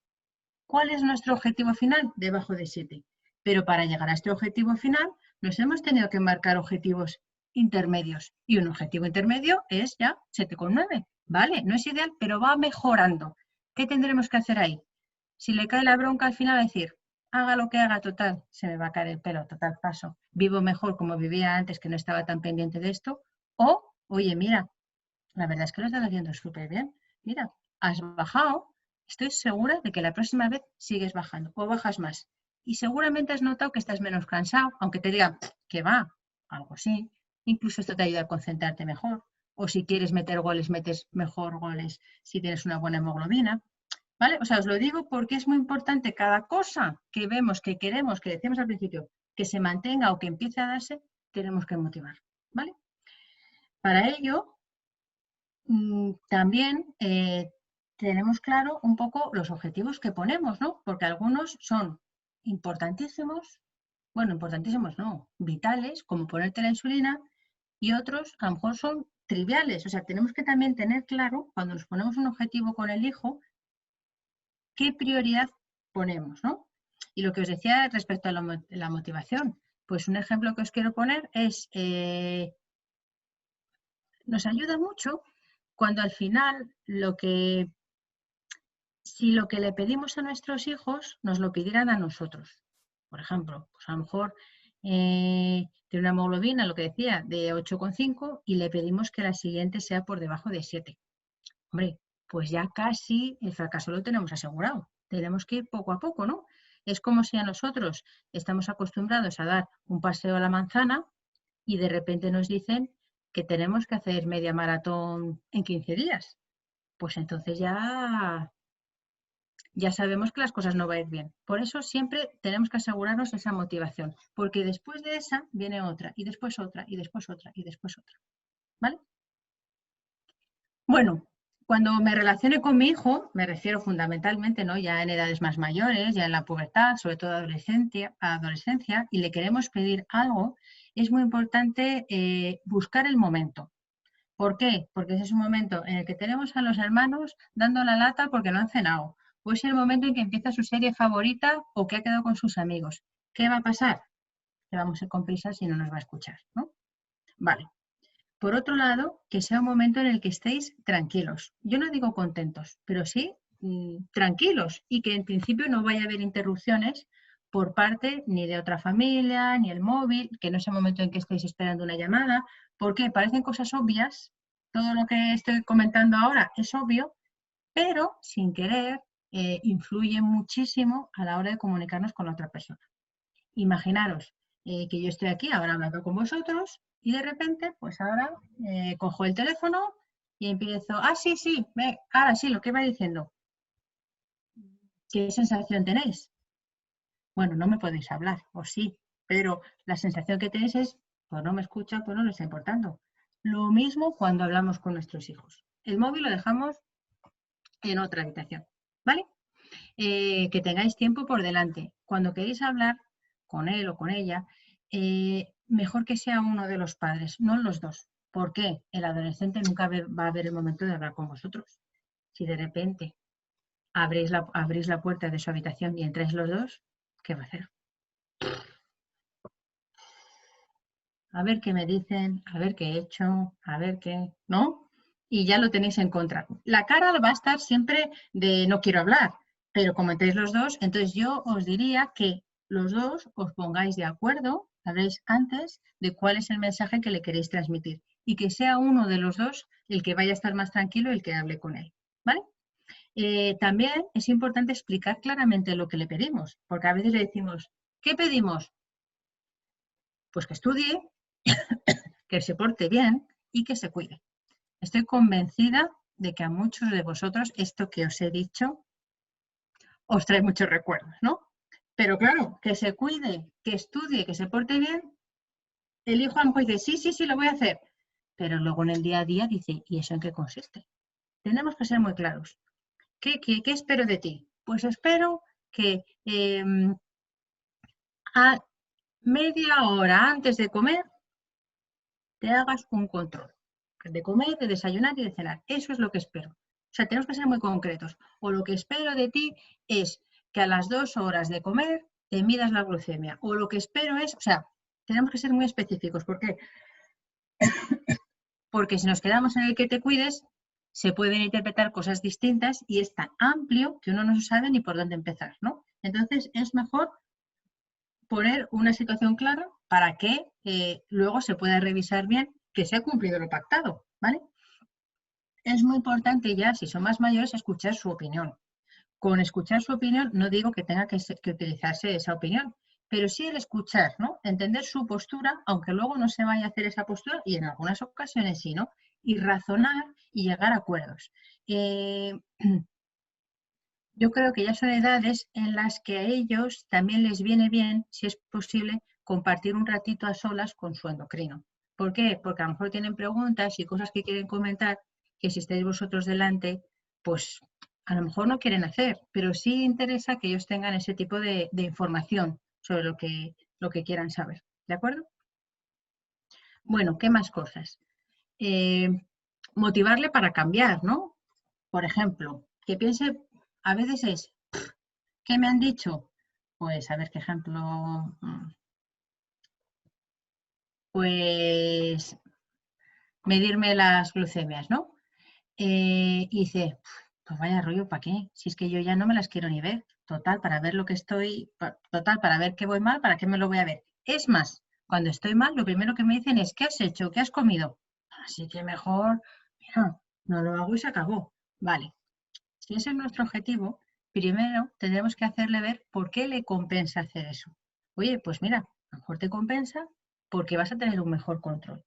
¿Cuál es nuestro objetivo final? Debajo de 7. Pero para llegar a este objetivo final nos hemos tenido que marcar objetivos intermedios y un objetivo intermedio es ya 7,9. Vale, no es ideal, pero va mejorando. ¿Qué tendremos que hacer ahí? Si le cae la bronca al final, decir, haga lo que haga, total, se me va a caer el pelo, total paso. Vivo mejor como vivía antes, que no estaba tan pendiente de esto. O, oye, mira, la verdad es que lo estás haciendo súper bien. Mira, has bajado, estoy segura de que la próxima vez sigues bajando o bajas más. Y seguramente has notado que estás menos cansado, aunque te digan que va, algo así. Incluso esto te ayuda a concentrarte mejor. O si quieres meter goles, metes mejor goles si tienes una buena hemoglobina. ¿Vale? O sea, os lo digo porque es muy importante cada cosa que vemos, que queremos, que decíamos al principio, que se mantenga o que empiece a darse, tenemos que motivar. ¿Vale? Para ello, también tenemos claro un poco los objetivos que ponemos, ¿no? Porque algunos son importantísimos, bueno, importantísimos no, vitales, como ponerte la insulina, y otros a lo mejor son triviales. O sea, tenemos que también tener claro, cuando nos ponemos un objetivo con el hijo, qué prioridad ponemos, ¿no? Y lo que os decía respecto a la motivación, pues un ejemplo que os quiero poner es, nos ayuda mucho cuando al final si lo que le pedimos a nuestros hijos nos lo pidieran a nosotros. Por ejemplo, pues a lo mejor tiene una hemoglobina, lo que decía, de 8,5 y le pedimos que la siguiente sea por debajo de 7. Hombre, pues ya casi el fracaso lo tenemos asegurado. Tenemos que ir poco a poco, ¿no? Es como si a nosotros estamos acostumbrados a dar un paseo a la manzana y de repente nos dicen que tenemos que hacer media maratón en 15 días. Pues entonces ya sabemos que las cosas no van a ir bien. Por eso siempre tenemos que asegurarnos esa motivación, porque después de esa viene otra, y después otra, y después otra, y después otra. ¿Vale? Bueno, cuando me relacione con mi hijo, me refiero fundamentalmente, ¿no? Ya en edades más mayores, ya en la pubertad, sobre todo adolescencia, y le queremos pedir algo, es muy importante buscar el momento. ¿Por qué? Porque ese es un momento en el que tenemos a los hermanos dando la lata porque no han cenado, o es el momento en que empieza su serie favorita o que ha quedado con sus amigos. ¿Qué va a pasar? Que vamos a ir con prisa si no nos va a escuchar, ¿no? Vale. Por otro lado, que sea un momento en el que estéis tranquilos. Yo no digo contentos, pero sí tranquilos y que en principio no vaya a haber interrupciones por parte ni de otra familia, ni el móvil, que no sea el momento en que estéis esperando una llamada, porque parecen cosas obvias, todo lo que estoy comentando ahora es obvio, pero sin querer influye muchísimo a la hora de comunicarnos con la otra persona. Imaginaros que yo estoy aquí ahora hablando con vosotros y de repente, pues ahora cojo el teléfono y empiezo, sí, ahora sí, lo que iba diciendo. ¿Qué sensación tenéis? Bueno, no me podéis hablar, o sí, pero la sensación que tenéis es, pues no me escucha, pues no le está importando. Lo mismo cuando hablamos con nuestros hijos. El móvil lo dejamos en otra habitación, ¿vale? Que tengáis tiempo por delante. Cuando queréis hablar con él o con ella, mejor que sea uno de los padres, no los dos. ¿Por qué? El adolescente nunca va a ver el momento de hablar con vosotros. Si de repente abrís la puerta de su habitación y entráis los dos, ¿qué va a hacer? A ver qué me dicen, a ver qué he hecho, a ver qué, ¿no? Y ya lo tenéis en contra. La cara va a estar siempre de no quiero hablar, pero como entréis los dos, entonces yo os diría que los dos os pongáis de acuerdo, sabréis antes de cuál es el mensaje que le queréis transmitir y que sea uno de los dos el que vaya a estar más tranquilo, el que hable con él, ¿vale? También es importante explicar claramente lo que le pedimos, porque a veces le decimos, ¿qué pedimos? Pues que estudie, que se porte bien y que se cuide. Estoy convencida de que a muchos de vosotros esto que os he dicho os trae muchos recuerdos, ¿no? Pero claro, que se cuide, que estudie, que se porte bien, el hijo a lo mejor dice, sí, lo voy a hacer. Pero luego en el día a día dice, ¿y eso en qué consiste? Tenemos que ser muy claros. ¿Qué espero de ti? Pues espero que a media hora antes de comer te hagas un control. De comer, de desayunar y de cenar. Eso es lo que espero. O sea, tenemos que ser muy concretos. O lo que espero de ti es que a las 2 horas de comer te midas la glucemia. O lo que espero es, o sea, tenemos que ser muy específicos. ¿Por qué? Porque si nos quedamos en el que te cuides, se pueden interpretar cosas distintas y es tan amplio que uno no sabe ni por dónde empezar, ¿no? Entonces, es mejor poner una situación clara para que luego se pueda revisar bien que se ha cumplido lo pactado, ¿vale? Es muy importante ya, si son más mayores, escuchar su opinión. Con escuchar su opinión no digo que tenga que utilizarse esa opinión, pero sí el escuchar, ¿no? Entender su postura, aunque luego no se vaya a hacer esa postura, y en algunas ocasiones sí, ¿no? Y razonar y llegar a acuerdos. Yo creo que ya son edades en las que a ellos también les viene bien, si es posible, compartir un ratito a solas con su endocrino. ¿Por qué? Porque a lo mejor tienen preguntas y cosas que quieren comentar que si estáis vosotros delante, pues a lo mejor no quieren hacer, pero sí interesa que ellos tengan ese tipo de información sobre lo que quieran saber. ¿De acuerdo? Bueno, ¿qué más cosas? Motivarle para cambiar, ¿no? Por ejemplo, que piense, a veces es, ¿qué me han dicho? Pues a ver qué ejemplo. Pues medirme las glucemias, ¿no? Y dice, pues vaya rollo, ¿para qué? Si es que yo ya no me las quiero ni ver. Total, para ver lo que estoy, total, para ver que voy mal, ¿para qué me lo voy a ver? Es más, cuando estoy mal, lo primero que me dicen es, ¿qué has hecho? ¿Qué has comido? Así que mejor, mira, no lo hago y se acabó. Vale. Si ese es nuestro objetivo, primero tendremos que hacerle ver por qué le compensa hacer eso. Oye, pues mira, a lo mejor te compensa porque vas a tener un mejor control.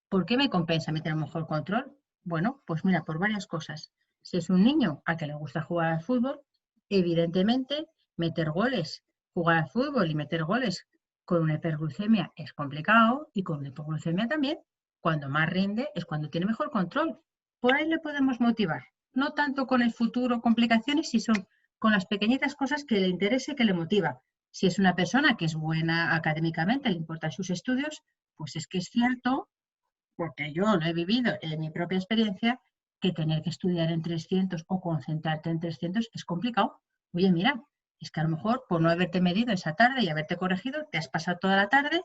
¿Por qué me compensa tener un mejor control? Bueno, pues mira, por varias cosas. Si es un niño al que le gusta jugar al fútbol, evidentemente meter goles, jugar al fútbol y meter goles con una hiperglucemia es complicado y con una hipoglucemia también. Cuando más rinde es cuando tiene mejor control. Por ahí le podemos motivar. No tanto con el futuro, complicaciones, si son con las pequeñitas cosas que le interese, que le motiva. Si es una persona que es buena académicamente, le importan sus estudios, pues es que es cierto, porque yo lo he vivido en mi propia experiencia, que tener que estudiar en 300 o concentrarte en 300 es complicado. Oye, mira, es que a lo mejor por no haberte medido esa tarde y haberte corregido, te has pasado toda la tarde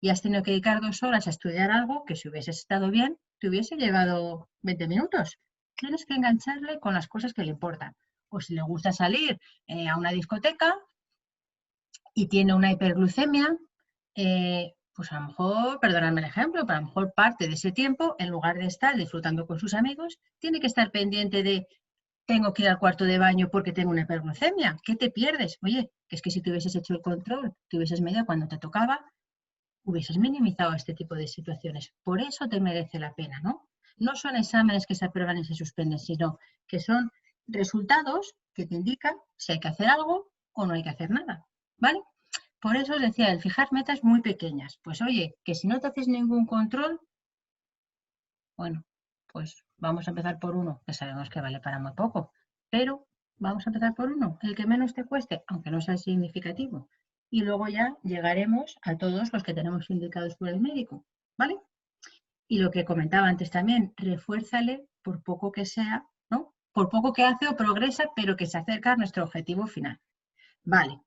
y has tenido que dedicar 2 horas a estudiar algo que si hubieses estado bien, te hubiese llevado 20 minutos. Tienes que engancharle con las cosas que le importan. O si le gusta salir a una discoteca y tiene una hiperglucemia, pues a lo mejor, perdonadme el ejemplo, pero a lo mejor parte de ese tiempo, en lugar de estar disfrutando con sus amigos, tiene que estar pendiente de tengo que ir al cuarto de baño porque tengo una hiperglucemia. ¿Qué te pierdes? Oye, que es que si te hubieses hecho el control, te hubieses medido cuando te tocaba, hubieses minimizado este tipo de situaciones. Por eso te merece la pena, ¿no? No son exámenes que se aprueban y se suspenden, sino que son resultados que te indican si hay que hacer algo o no hay que hacer nada, ¿vale? Por eso os decía, el fijar metas muy pequeñas. Pues oye, que si no te haces ningún control, bueno, pues vamos a empezar por uno, que sabemos que vale para muy poco, pero vamos a empezar por uno, el que menos te cueste, aunque no sea significativo. Y luego ya llegaremos a todos los que tenemos indicados por el médico, ¿vale? Y lo que comentaba antes también, refuérzale por poco que sea, ¿no? Por poco que hace o progresa, pero que se acerca a nuestro objetivo final. Vale.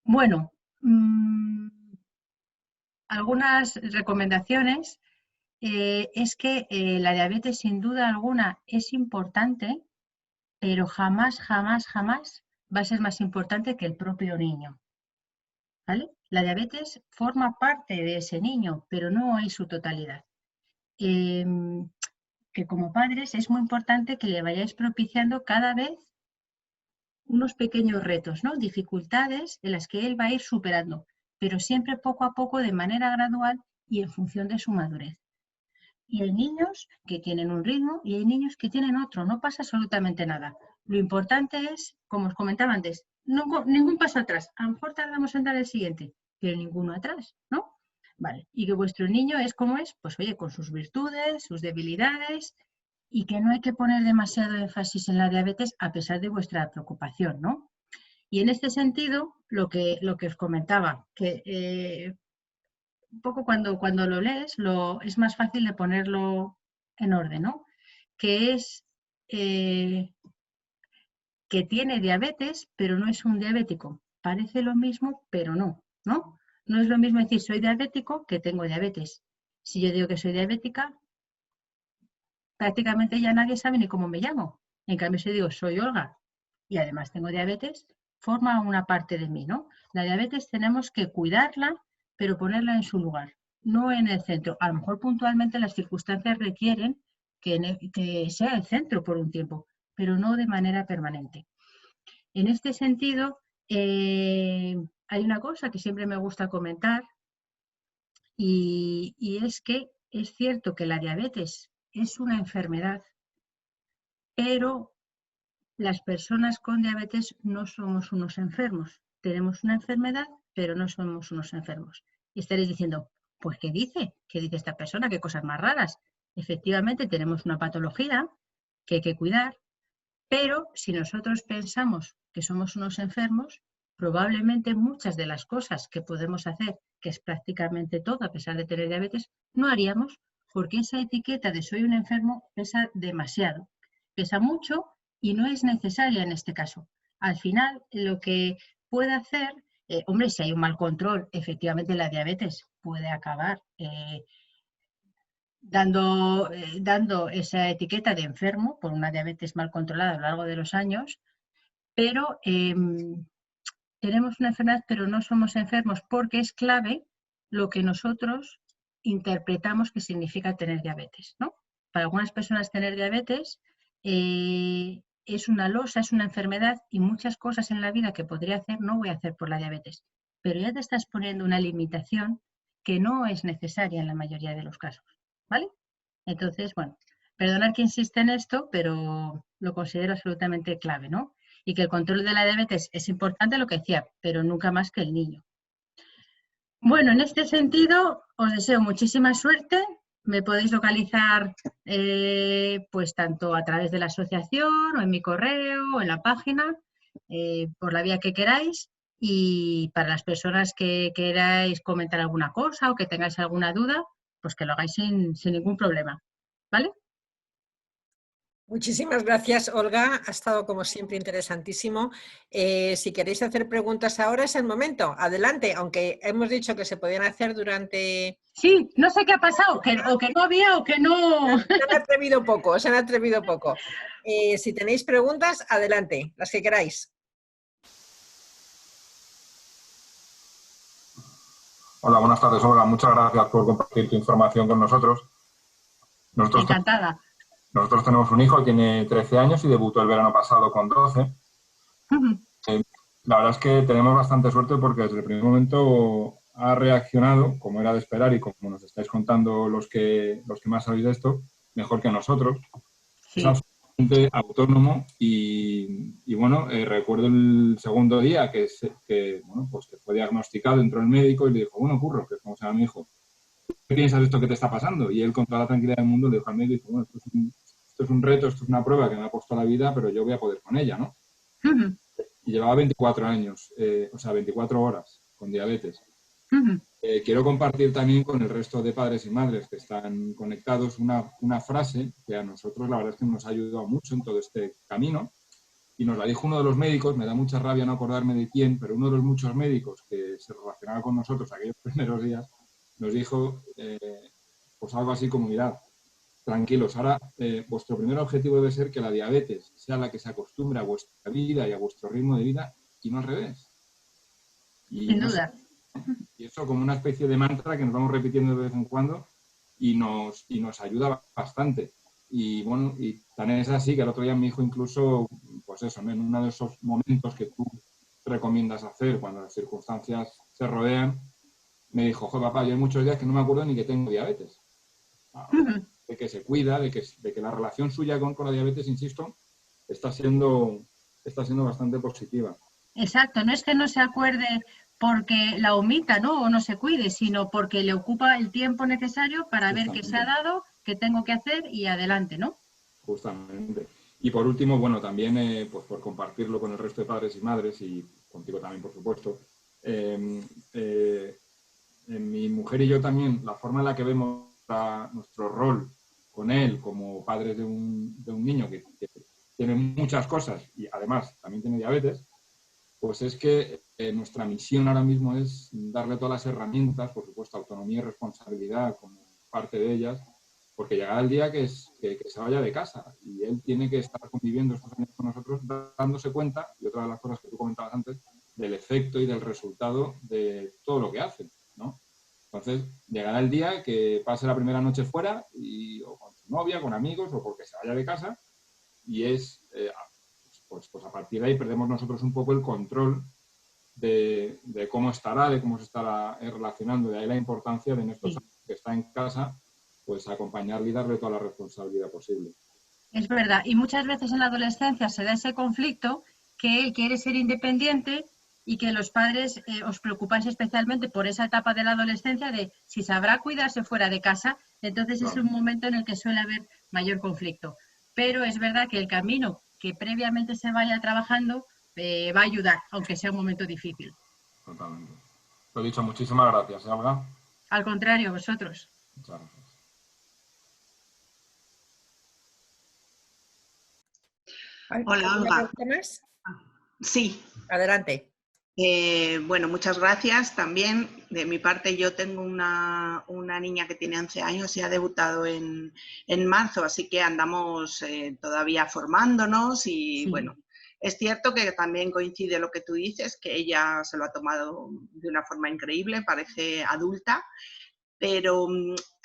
Bueno, algunas recomendaciones es que la diabetes sin duda alguna es importante, pero jamás, jamás, jamás va a ser más importante que el propio niño, ¿vale? La diabetes forma parte de ese niño, pero no es su totalidad. Que como padres es muy importante que le vayáis propiciando cada vez unos pequeños retos, ¿no? Dificultades en las que él va a ir superando, pero siempre poco a poco, de manera gradual y en función de su madurez. Y hay niños que tienen un ritmo y hay niños que tienen otro, no pasa absolutamente nada. Lo importante es, como os comentaba antes, ningún paso atrás. A lo mejor tardamos en dar el siguiente, pero ninguno atrás, ¿no? Vale, y que vuestro niño es como es, pues oye, con sus virtudes, sus debilidades, y que no hay que poner demasiado énfasis en la diabetes a pesar de vuestra preocupación, ¿no? Y en este sentido, lo que os comentaba, que un poco cuando lo lees, es más fácil de ponerlo en orden, ¿no? Que es que tiene diabetes, pero no es un diabético. Parece lo mismo, pero no, ¿no? No es lo mismo decir soy diabético que tengo diabetes. Si yo digo que soy diabética, prácticamente ya nadie sabe ni cómo me llamo. En cambio, si digo soy Olga y además tengo diabetes, forma una parte de mí, ¿no? La diabetes tenemos que cuidarla, pero ponerla en su lugar, no en el centro. A lo mejor puntualmente las circunstancias requieren que sea el centro por un tiempo, pero no de manera permanente. En este sentido, hay una cosa que siempre me gusta comentar y es que es cierto que la diabetes es una enfermedad, pero las personas con diabetes no somos unos enfermos. Tenemos una enfermedad, pero no somos unos enfermos. Y estaréis diciendo, pues ¿qué dice? ¿Qué dice esta persona? ¿Qué cosas más raras? Efectivamente, tenemos una patología que hay que cuidar, pero si nosotros pensamos que somos unos enfermos, probablemente muchas de las cosas que podemos hacer, que es prácticamente todo a pesar de tener diabetes, no haríamos porque esa etiqueta de soy un enfermo pesa demasiado. Pesa mucho y no es necesaria en este caso. Al final, lo que puede hacer, hombre, si hay un mal control, efectivamente la diabetes puede acabar dando esa etiqueta de enfermo por una diabetes mal controlada a lo largo de los años, pero tenemos una enfermedad, pero no somos enfermos porque es clave lo que nosotros interpretamos que significa tener diabetes, ¿no? Para algunas personas tener diabetes es una losa, es una enfermedad y muchas cosas en la vida que podría hacer no voy a hacer por la diabetes, pero ya te estás poniendo una limitación que no es necesaria en la mayoría de los casos, ¿vale? Entonces, bueno, perdonad que insiste en esto, pero lo considero absolutamente clave, ¿no? Y que el control de la diabetes es importante, lo que decía, pero nunca más que el niño. Bueno, en este sentido, os deseo muchísima suerte. Me podéis localizar pues tanto a través de la asociación o en mi correo o en la página, por la vía que queráis. Y para las personas que queráis comentar alguna cosa o que tengáis alguna duda, pues que lo hagáis sin ningún problema, ¿vale? Muchísimas gracias, Olga. Ha estado, como siempre, interesantísimo. Si queréis hacer preguntas ahora es el momento. Adelante, aunque hemos dicho que se podían hacer durante... Sí, no sé qué ha pasado, o que no había o que no... Se han atrevido poco, se han atrevido poco. Si tenéis preguntas, adelante, las que queráis. Hola, buenas tardes, Olga. Muchas gracias por compartir tu información con nosotros. Encantada. Nosotros tenemos un hijo, tiene 13 años y debutó el verano pasado con 12. La verdad es que tenemos bastante suerte porque desde el primer momento ha reaccionado, como era de esperar y como nos estáis contando los que más sabéis de esto, mejor que nosotros. Sí. Es absolutamente autónomo y bueno, recuerdo el segundo día que fue diagnosticado, entró el médico y le dijo, bueno, Curro, que es como se llama mi hijo, ¿qué piensas de esto que te está pasando? Y él, con toda la tranquilidad del mundo, le dijo al médico, y dijo, bueno, esto es un reto, esto es una prueba que me ha puesto la vida, pero yo voy a poder con ella, ¿no? Y llevaba 24 años, 24 horas con diabetes. Quiero compartir también con el resto de padres y madres que están conectados una frase que a nosotros la verdad es que nos ha ayudado mucho en todo este camino, y nos la dijo uno de los médicos, me da mucha rabia no acordarme de quién, pero uno de los muchos médicos que se relacionaba con nosotros aquellos primeros días, nos dijo pues algo así como, mirad, tranquilos, ahora vuestro primer objetivo debe ser que la diabetes sea la que se acostumbre a vuestra vida y a vuestro ritmo de vida y no al revés. Sin duda. Y eso como una especie de mantra que nos vamos repitiendo de vez en cuando y nos ayuda bastante. Y bueno, y tan es así que el otro día mi hijo incluso, pues eso, ¿no? En uno de esos momentos que tú recomiendas hacer cuando las circunstancias se rodean, me dijo, joder, papá, yo hay muchos días que no me acuerdo ni que tengo diabetes. De que se cuida, de que la relación suya con la diabetes, insisto, está siendo bastante positiva. Exacto, no es que no se acuerde porque la omita, ¿no? O no se cuide, sino porque le ocupa el tiempo necesario para ver qué se ha dado, qué tengo que hacer y adelante, ¿no? Justamente. Y por último, bueno, también pues por compartirlo con el resto de padres y madres y contigo también, por supuesto, mi mujer y yo también, la forma en la que vemos nuestro rol con él como padres de un niño que tiene muchas cosas y además también tiene diabetes, pues es que nuestra misión ahora mismo es darle todas las herramientas, por supuesto, autonomía y responsabilidad como parte de ellas, porque llegará el día que se vaya de casa y él tiene que estar conviviendo estos años con nosotros dándose cuenta, y otra de las cosas que tú comentabas antes, del efecto y del resultado de todo lo que hacen, ¿no? Entonces, llegará el día que pase la primera noche fuera o con su novia, con amigos o porque se vaya de casa y es, pues a partir de ahí perdemos nosotros un poco el control de cómo estará, de cómo se estará relacionando. De ahí la importancia de en estos años que está en casa, pues acompañarle y darle toda la responsabilidad posible. Es verdad, y muchas veces en la adolescencia se da ese conflicto que él quiere ser independiente y que los padres os preocupáis especialmente por esa etapa de la adolescencia de si sabrá cuidarse fuera de casa, entonces es un momento en el que suele haber mayor conflicto. Pero es verdad que el camino que previamente se vaya trabajando va a ayudar, aunque sea un momento difícil. Totalmente. Lo he dicho, muchísimas gracias, Olga. Al contrario, vosotros. Muchas gracias. Hola, Olga. ¿Más? Sí. Adelante. Bueno, muchas gracias también. De mi parte, yo tengo una niña que tiene 11 años y ha debutado en marzo, así que andamos todavía formándonos y bueno, es cierto que también coincide lo que tú dices, que ella se lo ha tomado de una forma increíble, parece adulta. Pero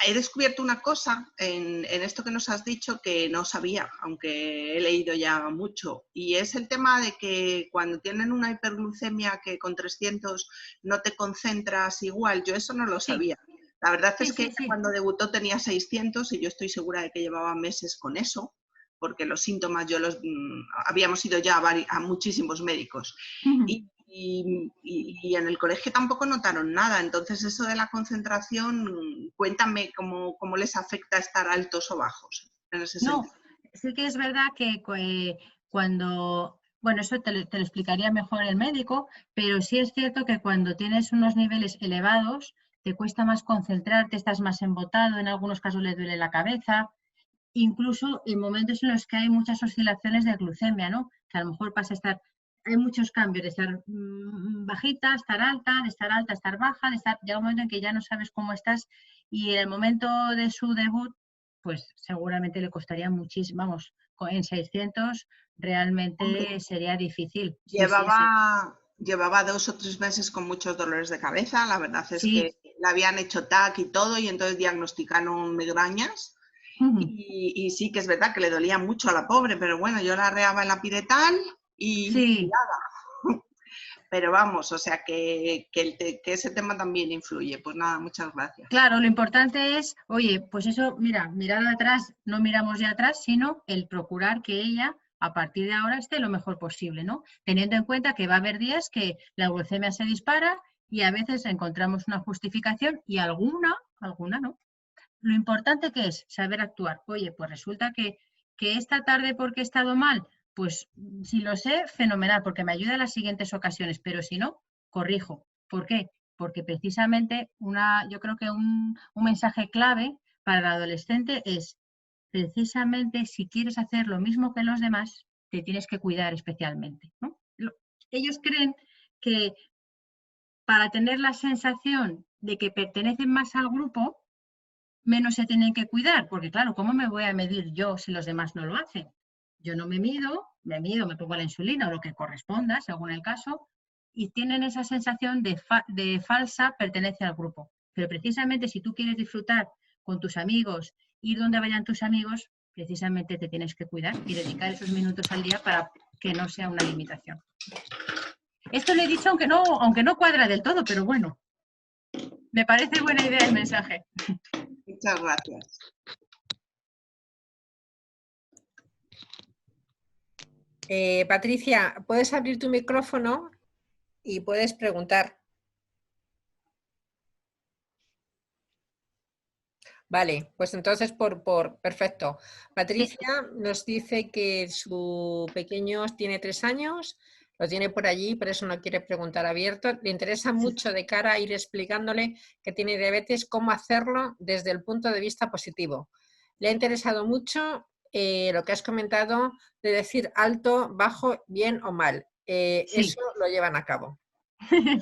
he descubierto una cosa en esto que nos has dicho que no sabía, aunque he leído ya mucho, y es el tema de que cuando tienen una hiperglucemia que con 300 no te concentras igual, yo eso no lo sabía. La verdad es que cuando debutó tenía 600 y yo estoy segura de que llevaba meses con eso, porque los síntomas habíamos ido ya a muchísimos médicos. Y en el colegio tampoco notaron nada, entonces eso de la concentración, cuéntame cómo les afecta estar altos o bajos en ese sentido. No, sí que es verdad que cuando, bueno, eso te lo explicaría mejor el médico, pero sí es cierto que cuando tienes unos niveles elevados, te cuesta más concentrarte, estás más embotado, en algunos casos le duele la cabeza, incluso en momentos en los que hay muchas oscilaciones de glucemia, ¿no? Que a lo mejor pasa a estar, hay muchos cambios, de estar bajita, estar alta, estar baja, llega un momento en que ya no sabes cómo estás y en el momento de su debut, pues seguramente le costaría muchísimo, vamos, en 600 realmente sería difícil. Llevaba 2 o 3 meses con muchos dolores de cabeza, la verdad es que le habían hecho TAC y todo y entonces diagnosticaron migrañas. Y sí que es verdad que le dolía mucho a la pobre, pero bueno, yo la arreaba en la piretal y nada. Pero vamos, o sea que ese tema también influye. Pues nada, muchas gracias. Claro, lo importante es, oye, pues eso, mira, mirar atrás, no miramos ya atrás, sino el procurar que ella a partir de ahora esté lo mejor posible, ¿no? Teniendo en cuenta que va a haber días que la glucemia se dispara y a veces encontramos una justificación y alguna no. Lo importante que es saber actuar. Oye, pues resulta que esta tarde porque he estado mal, pues si lo sé, fenomenal, porque me ayuda en las siguientes ocasiones, pero si no, corrijo. ¿Por qué? Porque precisamente yo creo que un mensaje clave para el adolescente es, precisamente si quieres hacer lo mismo que los demás, te tienes que cuidar especialmente, ¿no? Ellos creen que para tener la sensación de que pertenecen más al grupo, menos se tienen que cuidar, porque claro, ¿cómo me voy a medir yo si los demás no lo hacen? Yo no me mido, me pongo la insulina o lo que corresponda, según el caso, y tienen esa sensación de falsa pertenencia al grupo. Pero precisamente si tú quieres disfrutar con tus amigos, ir donde vayan tus amigos, precisamente te tienes que cuidar y dedicar esos minutos al día para que no sea una limitación. Esto le he dicho aunque no cuadra del todo, pero bueno, me parece buena idea el mensaje. Muchas gracias. Patricia, puedes abrir tu micrófono y puedes preguntar. Vale, pues entonces perfecto. Patricia nos dice que su pequeño tiene 3 años, lo tiene por allí, por eso no quiere preguntar abierto. Le interesa mucho de cara a ir explicándole que tiene diabetes, cómo hacerlo desde el punto de vista positivo. Le ha interesado mucho lo que has comentado de decir alto, bajo, bien o mal. Eso lo llevan a cabo.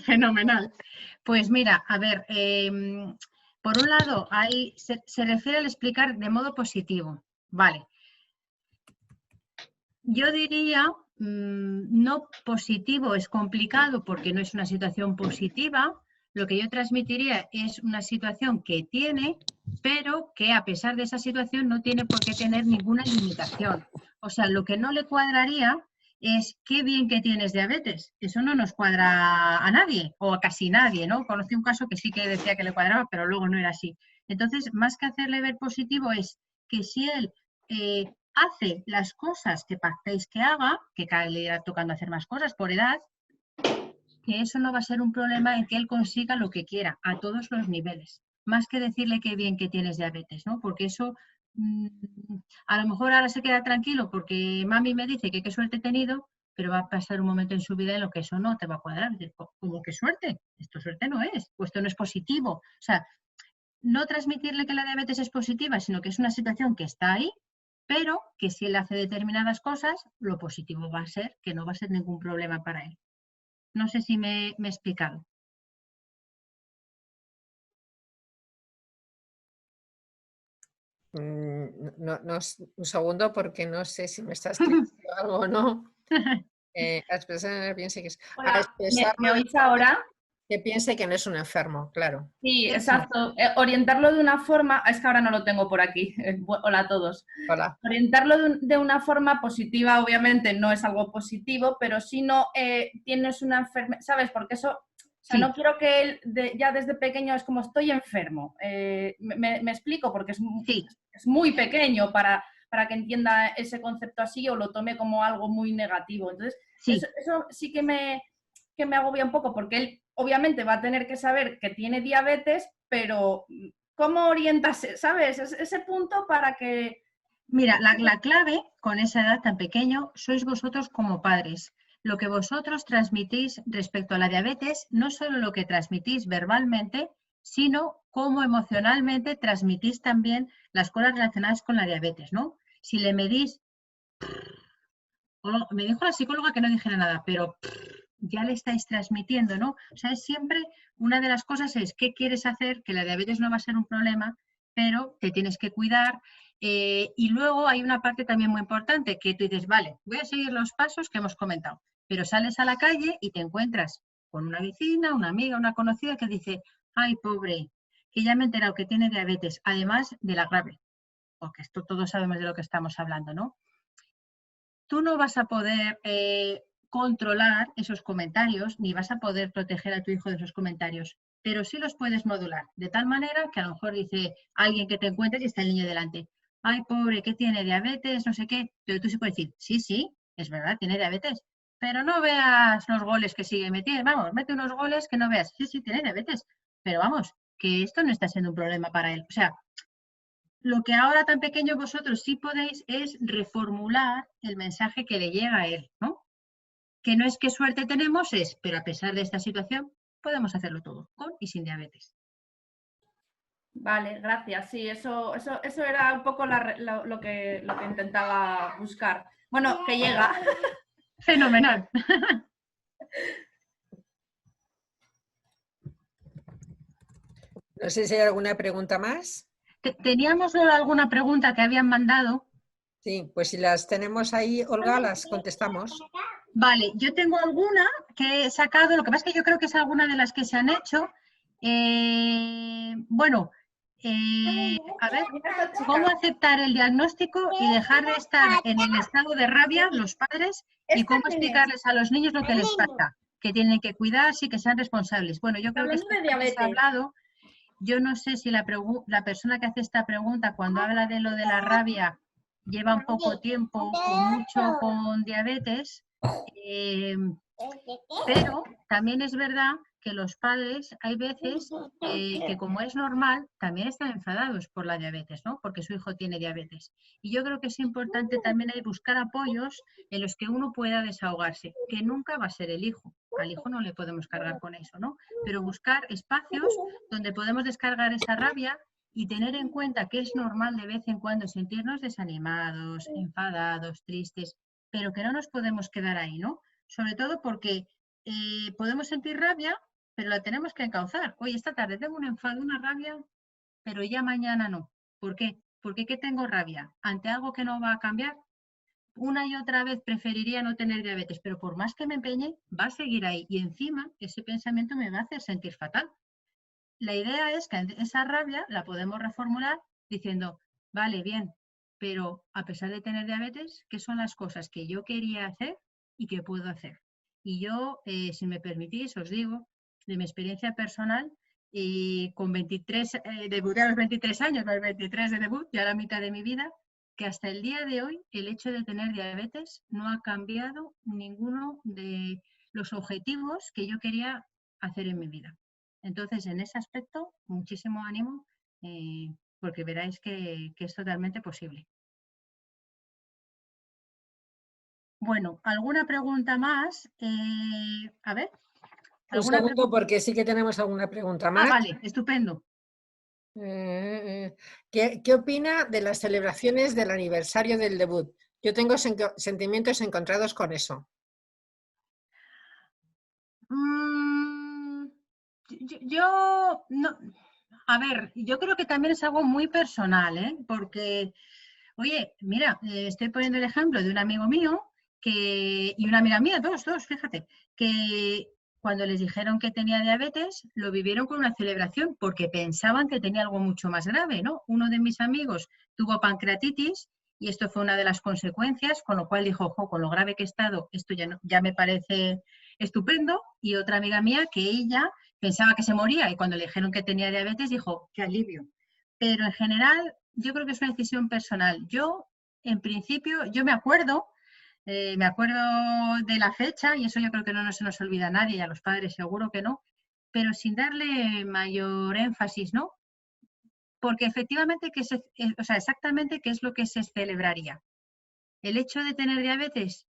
Fenomenal. Pues mira, a ver, por un lado, se refiere al explicar de modo positivo. Vale. Yo diría, no positivo es complicado porque no es una situación positiva. Lo que yo transmitiría es una situación que tiene, pero que a pesar de esa situación no tiene por qué tener ninguna limitación. O sea, lo que no le cuadraría es qué bien que tienes diabetes. Eso no nos cuadra a nadie o a casi nadie, ¿no? Conocí un caso que sí que decía que le cuadraba, pero luego no era así. Entonces, más que hacerle ver positivo es que si él hace las cosas que pactéis que haga, que cada día le irá tocando hacer más cosas por edad, que eso no va a ser un problema en que él consiga lo que quiera a todos los niveles. Más que decirle qué bien que tienes diabetes, ¿no? Porque eso a lo mejor ahora se queda tranquilo porque mami me dice que qué suerte he tenido, pero va a pasar un momento en su vida en lo que eso no te va a cuadrar. ¿Cómo que suerte? Esto suerte no es, o esto no es positivo. O sea, no transmitirle que la diabetes es positiva, sino que es una situación que está ahí, pero que si él hace determinadas cosas, lo positivo va a ser que no va a ser ningún problema para él. No sé si me he explicado. No, un segundo, porque no sé si me estás explicando algo o no. A expresar, piense que es. Hola, ¿me oís ahora? Que piense que no es un enfermo, claro. Sí, exacto. Orientarlo de una forma, es que ahora no lo tengo por aquí. Hola a todos. Hola. Orientarlo de una forma positiva, obviamente no es algo positivo, pero si no tienes una enfermedad, ¿sabes? Porque eso, o sea, no quiero que él ya desde pequeño es como estoy enfermo. Me explico, porque es muy pequeño para que entienda ese concepto así o lo tome como algo muy negativo. Entonces, eso sí que me agobia un poco, porque él obviamente va a tener que saber que tiene diabetes, pero ¿cómo orientarse? ¿Sabes? Ese punto para que... Mira, la clave con esa edad tan pequeño sois vosotros como padres. Lo que vosotros transmitís respecto a la diabetes, no solo lo que transmitís verbalmente, sino cómo emocionalmente transmitís también las cosas relacionadas con la diabetes, ¿no? Si le medís, me dijo la psicóloga que no dijera nada, pero ya le estáis transmitiendo, ¿no? O sea, es siempre una de las cosas es qué quieres hacer, que la diabetes no va a ser un problema, pero te tienes que cuidar. Y luego hay una parte también muy importante, que tú dices, vale, voy a seguir los pasos que hemos comentado, pero sales a la calle y te encuentras con una vecina, una amiga, una conocida que dice, ay, pobre, que ya me he enterado que tiene diabetes, además de la grave, porque esto todos sabemos de lo que estamos hablando, ¿no? Tú no vas a poder controlar esos comentarios, ni vas a poder proteger a tu hijo de esos comentarios, pero sí los puedes modular, de tal manera que a lo mejor dice alguien que te encuentres y está el niño delante, ay, pobre, ¿qué tiene? Diabetes, no sé qué, pero tú sí puedes decir, sí, sí, es verdad, tiene diabetes, pero no veas los goles que sigue metiendo, vamos, mete unos goles que no veas, sí, sí, tiene diabetes, pero vamos, que esto no está siendo un problema para él, o sea, lo que ahora tan pequeño vosotros sí podéis es reformular el mensaje que le llega a él, ¿no? Que no es qué suerte tenemos, es, pero a pesar de esta situación, podemos hacerlo todo, con y sin diabetes. Vale, gracias. Sí, eso era un poco lo que intentaba buscar. Bueno, que llega. Fenomenal. No sé si hay alguna pregunta más. ¿Teníamos alguna pregunta que habían mandado? Sí, pues si las tenemos ahí, Olga, las contestamos. Vale, yo tengo alguna que he sacado, lo que pasa es que yo creo que es alguna de las que se han hecho. Bueno, a ver, ¿cómo aceptar el diagnóstico y dejar de estar en el estado de rabia los padres y cómo explicarles a los niños lo que les pasa? Que tienen que cuidarse y que sean responsables. Bueno, yo creo que esto se ha hablado. Yo no sé si la persona que hace esta pregunta, cuando habla de lo de la rabia, lleva un poco tiempo o mucho con diabetes, pero también es verdad que los padres hay veces que como es normal, también están enfadados por la diabetes, ¿no? Porque su hijo tiene diabetes. Y yo creo que es importante también ahí buscar apoyos en los que uno pueda desahogarse, que nunca va a ser el hijo. Al hijo no le podemos cargar con eso, ¿no? Pero buscar espacios donde podemos descargar esa rabia y tener en cuenta que es normal de vez en cuando sentirnos desanimados, enfadados, tristes, pero que no nos podemos quedar ahí, ¿no? Sobre todo porque podemos sentir rabia, pero la tenemos que encauzar. Hoy esta tarde tengo un enfado, una rabia, pero ya mañana no. ¿Por qué? Porque ¿qué tengo rabia? ¿Ante algo que no va a cambiar? Una y otra vez preferiría no tener diabetes, pero por más que me empeñe, va a seguir ahí. Y encima ese pensamiento me va a hacer sentir fatal. La idea es que esa rabia la podemos reformular diciendo, vale, bien, pero a pesar de tener diabetes, ¿qué son las cosas que yo quería hacer y que puedo hacer? Y yo, si me permitís, os digo, de mi experiencia personal, y con 23, debuté a los 23 años, más 23 de debut, ya la mitad de mi vida, que hasta el día de hoy el hecho de tener diabetes no ha cambiado ninguno de los objetivos que yo quería hacer en mi vida. Entonces, en ese aspecto, muchísimo ánimo, porque veráis que es totalmente posible. Bueno, ¿alguna pregunta más? A ver. Un segundo, porque sí que tenemos alguna pregunta más. Ah, vale, estupendo. ¿Qué opina de las celebraciones del aniversario del debut? Yo tengo sentimientos encontrados con eso. Yo no, a ver, yo creo que también es algo muy personal, ¿eh? Porque, oye, mira, estoy poniendo el ejemplo de un amigo mío y una amiga mía, dos, fíjate, que cuando les dijeron que tenía diabetes, lo vivieron con una celebración porque pensaban que tenía algo mucho más grave, ¿no? Uno de mis amigos tuvo pancreatitis y esto fue una de las consecuencias, con lo cual dijo, ojo, con lo grave que he estado, esto ya me parece estupendo. Y otra amiga mía que ella pensaba que se moría y cuando le dijeron que tenía diabetes dijo, qué alivio. Pero en general yo creo que es una decisión personal. Yo, en principio, yo me acuerdo de la fecha y eso yo creo que no se nos olvida a nadie y a los padres seguro que no, pero sin darle mayor énfasis, ¿no? Porque efectivamente, o sea, exactamente qué es lo que se celebraría. El hecho de tener diabetes,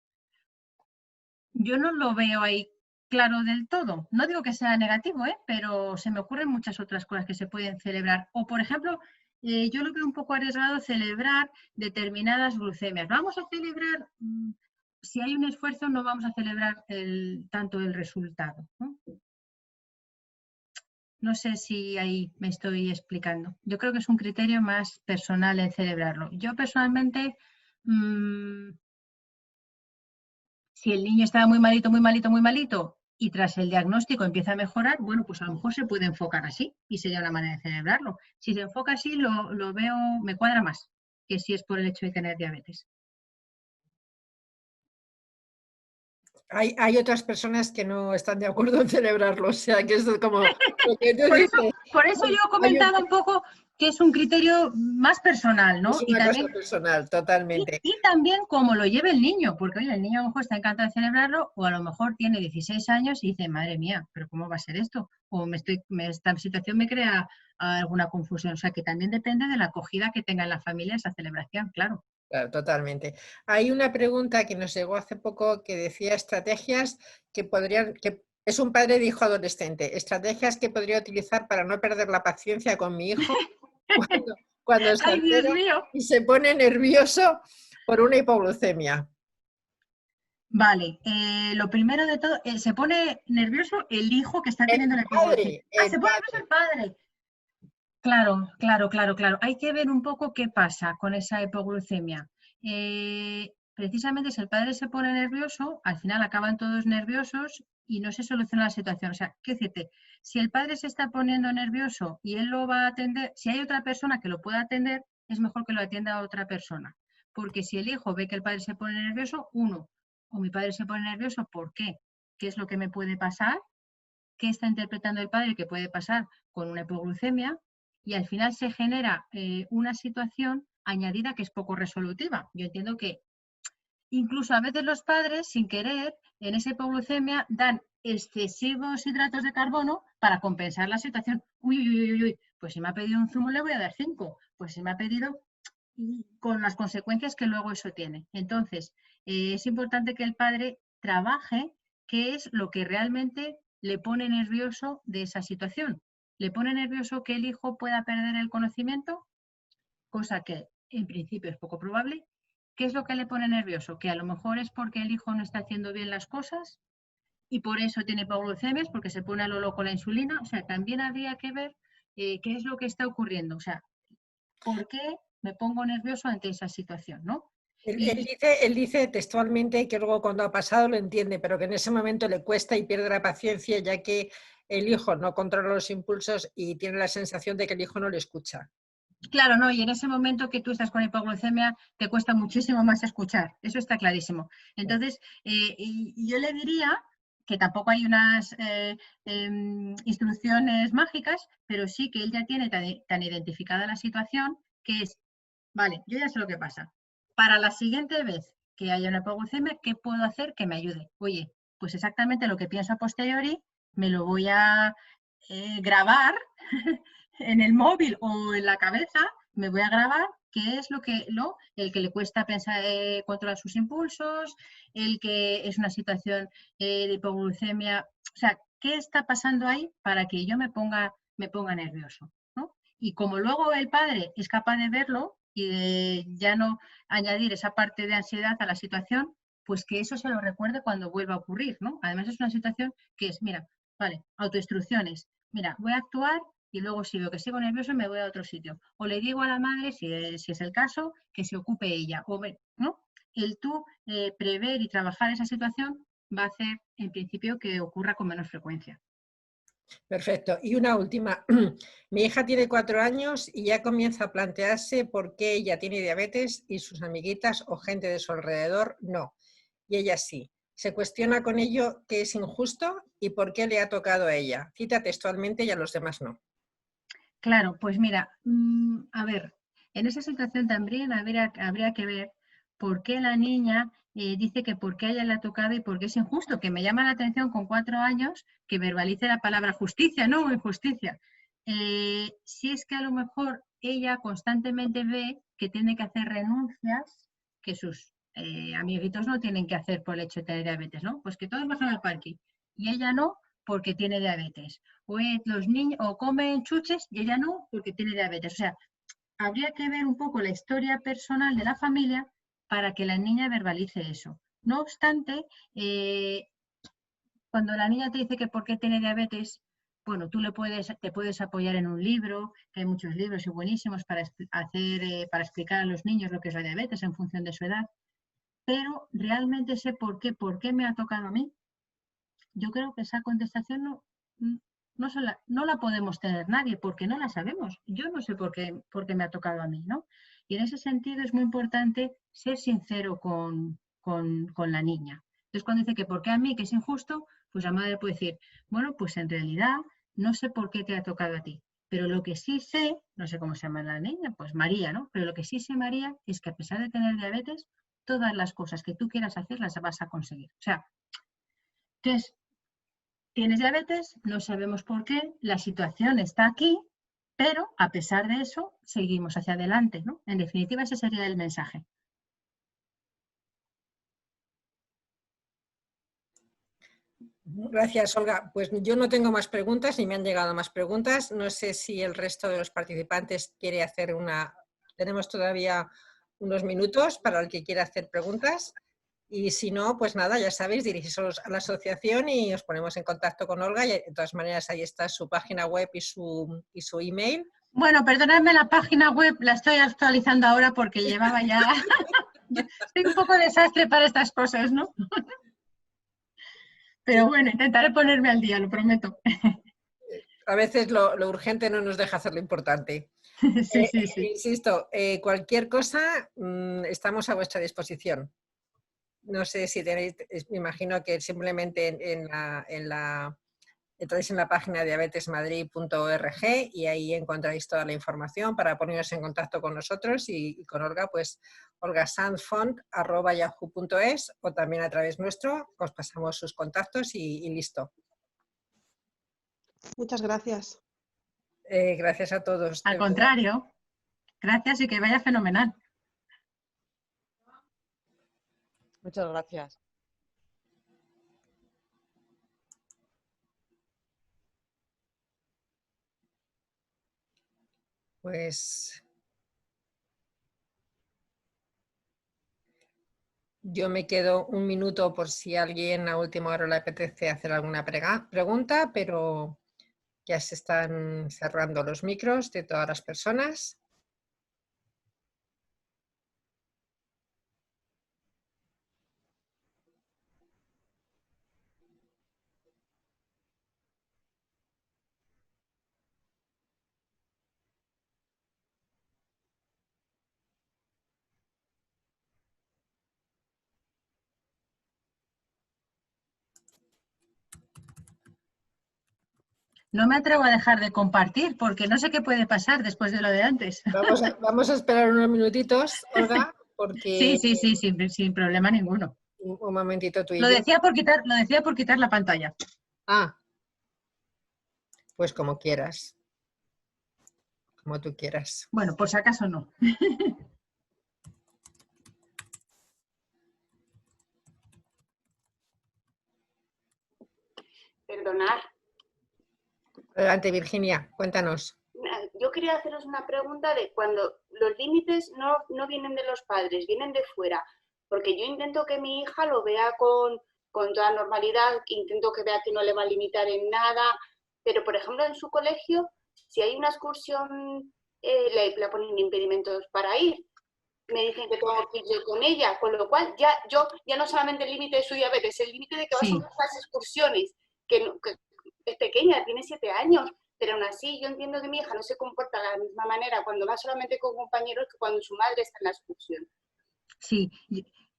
yo no lo veo ahí claro del todo. No digo que sea negativo, pero se me ocurren muchas otras cosas que se pueden celebrar. O, por ejemplo, yo lo veo un poco arriesgado celebrar determinadas glucemias. Vamos a celebrar, si hay un esfuerzo, no vamos a celebrar tanto el resultado, ¿no? No sé si ahí me estoy explicando. Yo creo que es un criterio más personal el celebrarlo. Yo personalmente, si el niño estaba muy malito, muy malito, muy malito, y tras el diagnóstico empieza a mejorar, bueno, pues a lo mejor se puede enfocar así y sería una manera de celebrarlo. Si se enfoca así, lo veo, me cuadra más que si es por el hecho de tener diabetes. Hay otras personas que no están de acuerdo en celebrarlo, o sea, que es como lo que tú dices. Por eso yo comentaba un poco que es un criterio más personal, ¿no? Es una cosa personal, totalmente. Y también cómo lo lleve el niño, porque oye, el niño a lo mejor está encantado de celebrarlo, o a lo mejor tiene 16 años y dice, madre mía, pero ¿cómo va a ser esto? O esta situación me crea alguna confusión. O sea, que también depende de la acogida que tenga en la familia esa celebración, claro. Claro, totalmente. Hay una pregunta que nos llegó hace poco que decía estrategias que es un padre de hijo adolescente, estrategias que podría utilizar para no perder la paciencia con mi hijo cuando se ¡Ay, Dios altera mío! y se pone nervioso por una hipoglucemia. Vale, lo primero de todo, se pone nervioso el hijo que está teniendo la hipoglucemia. Se pone nervioso el padre. Claro, claro, claro, claro. Hay que ver un poco qué pasa con esa hipoglucemia. Precisamente si el padre se pone nervioso, al final acaban todos nerviosos y no se soluciona la situación. O sea, ¿qué decirte? Si el padre se está poniendo nervioso y él lo va a atender, si hay otra persona que lo pueda atender, es mejor que lo atienda a otra persona. Porque si el hijo ve que el padre se pone nervioso, o mi padre se pone nervioso, ¿por qué? ¿Qué es lo que me puede pasar? ¿Qué está interpretando el padre que puede pasar con una hipoglucemia? Y al final se genera una situación añadida que es poco resolutiva. Yo entiendo que incluso a veces los padres, sin querer, en esa hipoglucemia dan excesivos hidratos de carbono para compensar la situación. Uy, uy, uy, uy, pues si me ha pedido un zumo le voy a dar 5, pues si me ha pedido, con las consecuencias que luego eso tiene. Entonces, es importante que el padre trabaje qué es lo que realmente le pone nervioso de esa situación. ¿Le pone nervioso que el hijo pueda perder el conocimiento? Cosa que en principio es poco probable. ¿Qué es lo que le pone nervioso? Que a lo mejor es porque el hijo no está haciendo bien las cosas y por eso tiene hipoglucemias, porque se pone a lo loco la insulina. O sea, también habría que ver qué es lo que está ocurriendo. O sea, ¿por qué me pongo nervioso ante esa situación, ¿no? Él dice textualmente que luego cuando ha pasado lo entiende, pero que en ese momento le cuesta y pierde la paciencia, ya que el hijo no controla los impulsos y tiene la sensación de que el hijo no le escucha. Claro, no, y en ese momento que tú estás con hipoglucemia te cuesta muchísimo más escuchar, eso está clarísimo. Entonces, yo le diría que tampoco hay unas instrucciones mágicas, pero sí que él ya tiene tan identificada la situación que es, vale, yo ya sé lo que pasa. Para la siguiente vez que haya una hipoglucemia, ¿qué puedo hacer que me ayude? Oye, pues exactamente lo que pienso a posteriori, me lo voy a grabar en el móvil o en la cabeza, me voy a grabar qué es el que le cuesta pensar, controlar sus impulsos, el que es una situación de hipoglucemia, o sea, ¿qué está pasando ahí para que yo me ponga nervioso? ¿No? Y como luego el padre es capaz de verlo y de ya no añadir esa parte de ansiedad a la situación, pues que eso se lo recuerde cuando vuelva a ocurrir, ¿no? Además es una situación que es, mira, vale, autoinstrucciones, mira, voy a actuar y luego si veo que sigo nervioso me voy a otro sitio. O le digo a la madre, si es el caso, que se ocupe ella. ¿No? El tú prever y trabajar esa situación va a hacer, en principio, que ocurra con menos frecuencia. Perfecto. Y una última. Mi hija tiene 4 años y ya comienza a plantearse por qué ella tiene diabetes y sus amiguitas o gente de su alrededor no. Y ella sí. Se cuestiona con ello que es injusto y por qué le ha tocado a ella. Cita textualmente y a los demás no. Claro, pues mira, a ver, en esa situación también habría que ver por qué la niña dice que por qué a ella le ha tocado y por qué es injusto, que me llama la atención con 4 años que verbalice la palabra justicia, no injusticia. Si es que a lo mejor ella constantemente ve que tiene que hacer renuncias que sus amiguitos no tienen que hacer por el hecho de tener diabetes, ¿no? Pues que todos bajan al parque y ella no porque tiene diabetes. O los niños o comen chuches y ella no porque tiene diabetes. O sea, habría que ver un poco la historia personal de la familia para que la niña verbalice eso. No obstante, cuando la niña te dice que por qué tiene diabetes, bueno, tú te puedes apoyar en un libro, que hay muchos libros y buenísimos para explicar a los niños lo que es la diabetes en función de su edad, pero realmente sé por qué me ha tocado a mí. Yo creo que esa contestación no la podemos tener nadie, porque no la sabemos. Yo no sé por qué me ha tocado a mí, ¿no? Y en ese sentido es muy importante ser sincero con la niña. Entonces, cuando dice que por qué a mí, que es injusto, pues la madre puede decir, bueno, pues en realidad no sé por qué te ha tocado a ti, pero lo que sí sé, no sé cómo se llama la niña, pues María, ¿no? Pero lo que sí sé, María, es que a pesar de tener diabetes, todas las cosas que tú quieras hacer las vas a conseguir. O sea, entonces, tienes diabetes, no sabemos por qué, la situación está aquí, pero a pesar de eso, seguimos hacia adelante, ¿no? En definitiva, ese sería el mensaje. Gracias, Olga. Pues yo no tengo más preguntas, ni me han llegado más preguntas. No sé si el resto de los participantes quiere hacer una... Tenemos todavía unos minutos para el que quiera hacer preguntas. Y si no, pues nada, ya sabéis, dirigíos a la asociación y os ponemos en contacto con Olga. Y de todas maneras, ahí está su página web y su email. Bueno, perdonadme, la página web la estoy actualizando ahora porque llevaba ya... Soy un poco desastre para estas cosas, ¿no? Pero bueno, intentaré ponerme al día, lo prometo. A veces lo urgente no nos deja hacer lo importante. Sí. Insisto, cualquier cosa, estamos a vuestra disposición. No sé si tenéis, me imagino que simplemente entráis en la página diabetesmadrid.org y ahí encontraréis toda la información para poneros en contacto con nosotros y con Olga, pues olgasanzfont@yahoo.es o también a través nuestro, os pasamos sus contactos y listo. Muchas gracias. Gracias a todos. Al contrario, gracias y que vaya fenomenal. Muchas gracias. Pues yo me quedo un minuto por si a alguien a última hora le apetece hacer alguna pregunta, pero ya se están cerrando los micros de todas las personas. No me atrevo a dejar de compartir porque no sé qué puede pasar después de lo de antes. Vamos a esperar unos minutitos, Olga, porque... Sí, sin problema ninguno. Un momentito tú y Lo yo. decía por quitar la pantalla. Ah, pues como quieras. Como tú quieras. Bueno, por si acaso no. Perdonad. Adelante, Virginia, cuéntanos. Yo quería haceros una pregunta de cuando los límites no vienen de los padres, vienen de fuera, porque yo intento que mi hija lo vea con toda normalidad, intento que vea que no le va a limitar en nada, pero por ejemplo en su colegio, si hay una excursión, le ponen impedimentos para ir, me dicen que tengo que ir yo con ella, con lo cual ya no solamente el límite de su diabetes, el límite de que vas a las excursiones, que es pequeña, tiene 7 años, pero aún así yo entiendo que mi hija no se comporta de la misma manera cuando va solamente con compañeros que cuando su madre está en la excursión. Sí,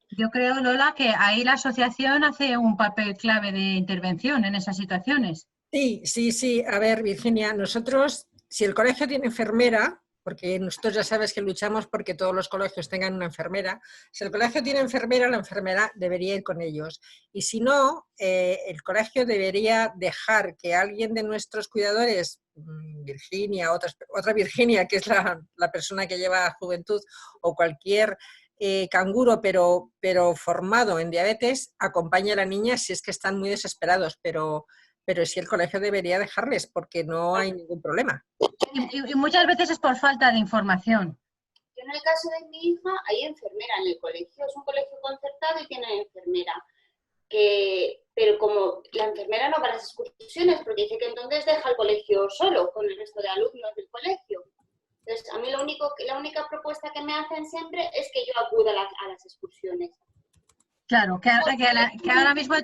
yo creo, Lola, que ahí la asociación hace un papel clave de intervención en esas situaciones. Sí. A ver, Virginia, nosotros, si el colegio tiene enfermera, porque nosotros ya sabes que luchamos porque todos los colegios tengan una enfermera, si el colegio tiene enfermera, la enfermera debería ir con ellos. Y si no, el colegio debería dejar que alguien de nuestros cuidadores, Virginia, otra Virginia, que es la persona que lleva juventud, o cualquier canguro, pero formado en diabetes, acompañe a la niña si es que están muy desesperados, pero sí el colegio debería dejarles porque no hay ningún problema. Y muchas veces es por falta de información. Yo en el caso de mi hija hay enfermera en el colegio, es un colegio concertado y tiene enfermera. Pero como la enfermera no va a las excursiones, porque dice que entonces deja el colegio solo con el resto de alumnos del colegio. Entonces, a mí la única propuesta que me hacen siempre es que yo acuda a las excursiones. Claro, que ahora mismo...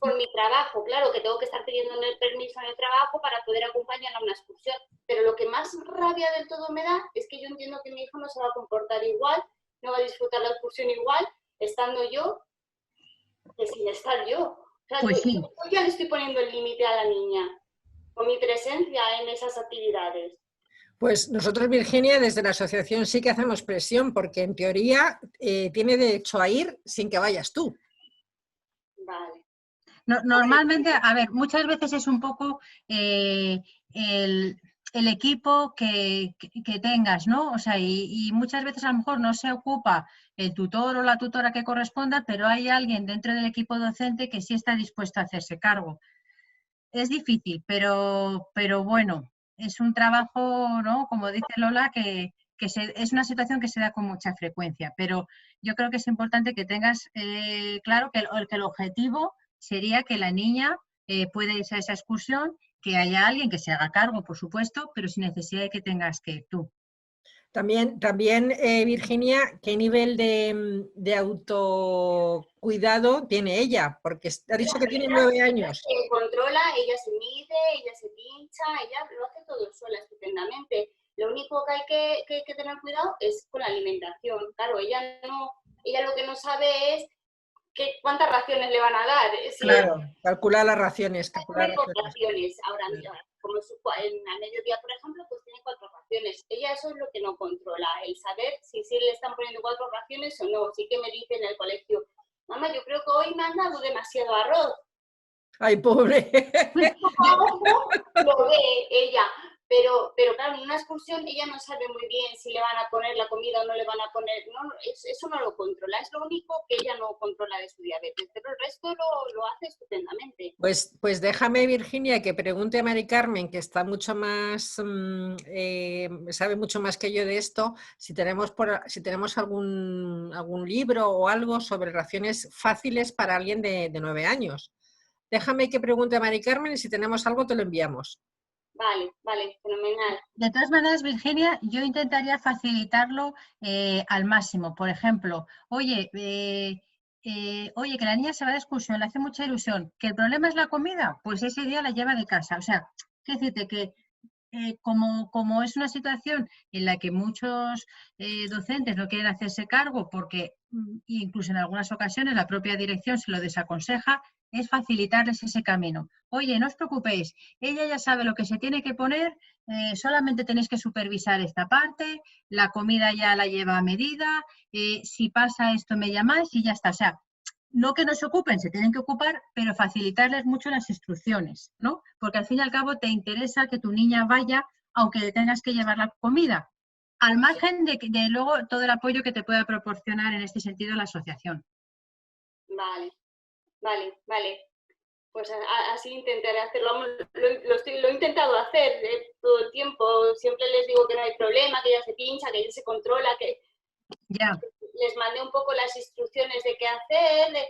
Por mi trabajo, claro, que tengo que estar pidiendo el permiso en el trabajo para poder acompañar a una excursión. Pero lo que más rabia del todo me da es que yo entiendo que mi hijo no se va a comportar igual, no va a disfrutar la excursión igual, estando yo, que sin estar yo. O sea, pues sí. yo ya le estoy poniendo el límite a la niña con mi presencia en esas actividades. Pues nosotros, Virginia, desde la asociación sí que hacemos presión, porque en teoría tiene derecho a ir sin que vayas tú. Vale. Normalmente, a ver, muchas veces es un poco el equipo que tengas, ¿no? O sea, y muchas veces a lo mejor no se ocupa el tutor o la tutora que corresponda, pero hay alguien dentro del equipo docente que sí está dispuesto a hacerse cargo. Es difícil, pero bueno, es un trabajo, ¿no? Como dice Lola, es una situación que se da con mucha frecuencia, pero yo creo que es importante que tengas claro que el objetivo sería que la niña pueda irse a esa excursión, que haya alguien que se haga cargo, por supuesto, pero sin necesidad de que tengas que ir tú. También Virginia, ¿qué nivel de autocuidado tiene ella? Porque ha dicho que tiene 9 años. Controla, ella se mide, ella se pincha, ella lo hace todo sola estupendamente. Lo único que hay que tener cuidado es con la alimentación. Claro, ella lo que no sabe es cuántas raciones le van a dar. Claro, calcular las raciones. Ahora, como al mediodía, por ejemplo, pues tiene 4 raciones. Ella eso es lo que no controla, el saber si le están poniendo 4 raciones o no. Sí que me dice en el colegio, mamá, yo creo que hoy me han dado demasiado arroz. ¡Ay, pobre! Lo ve ella. Pero claro, en una excursión ella no sabe muy bien si le van a poner la comida o no le van a poner. No, eso no lo controla. Es lo único que ella no controla de su diabetes. Pero el resto lo hace estupendamente. Pues déjame, Virginia, que pregunte a Mari Carmen, que está mucho más, sabe mucho más que yo de esto, si tenemos algún libro o algo sobre raciones fáciles para alguien de 9 años. Déjame que pregunte a Mari Carmen y si tenemos algo te lo enviamos. Vale, fenomenal. De todas maneras, Virginia, yo intentaría facilitarlo al máximo. Por ejemplo, oye, que la niña se va de excursión, le hace mucha ilusión, que el problema es la comida, pues ese día la lleva de casa. O sea, quiero decirte que como es una situación en la que muchos docentes no quieren hacerse cargo porque incluso en algunas ocasiones la propia dirección se lo desaconseja, es facilitarles ese camino. Oye, no os preocupéis, ella ya sabe lo que se tiene que poner, solamente tenéis que supervisar esta parte, la comida ya la lleva a medida, si pasa esto me llamáis y ya está. O sea, no que no se ocupen, se tienen que ocupar, pero facilitarles mucho las instrucciones, ¿no? Porque al fin y al cabo te interesa que tu niña vaya, aunque le tengas que llevar la comida, al margen de luego todo el apoyo que te pueda proporcionar en este sentido la asociación. Vale. Pues así intentaré hacerlo. Lo he intentado hacer todo el tiempo. Siempre les digo que no hay problema, que ella se pincha, que ella se controla, que... Ya. Les mandé un poco las instrucciones de qué hacer.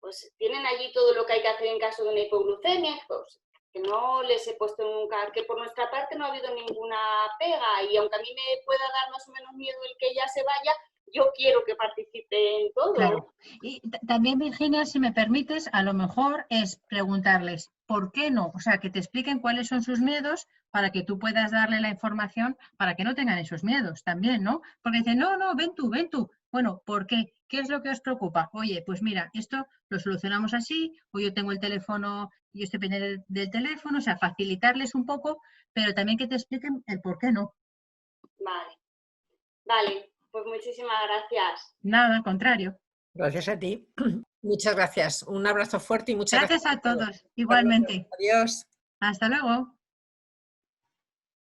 Pues tienen allí todo lo que hay que hacer en caso de una hipoglucemia. Pues, que no les he puesto nunca, que por nuestra parte no ha habido ninguna pega. Y aunque a mí me pueda dar más o menos miedo el que ella se vaya, yo quiero que participe en todo. Claro. Y también, Virginia, si me permites, a lo mejor es preguntarles por qué no, o sea, que te expliquen cuáles son sus miedos para que tú puedas darle la información para que no tengan esos miedos también, ¿no? Porque dicen, no, ven tú. Bueno, ¿por qué? ¿Qué es lo que os preocupa? Oye, pues mira, esto lo solucionamos así, o yo tengo el teléfono, yo estoy pendiente del teléfono, o sea, facilitarles un poco, pero también que te expliquen el por qué no. Vale. Pues muchísimas gracias. Nada, al contrario. Gracias a ti. Muchas gracias. Un abrazo fuerte y muchas gracias. Gracias a todos, igualmente. Adiós. Hasta luego.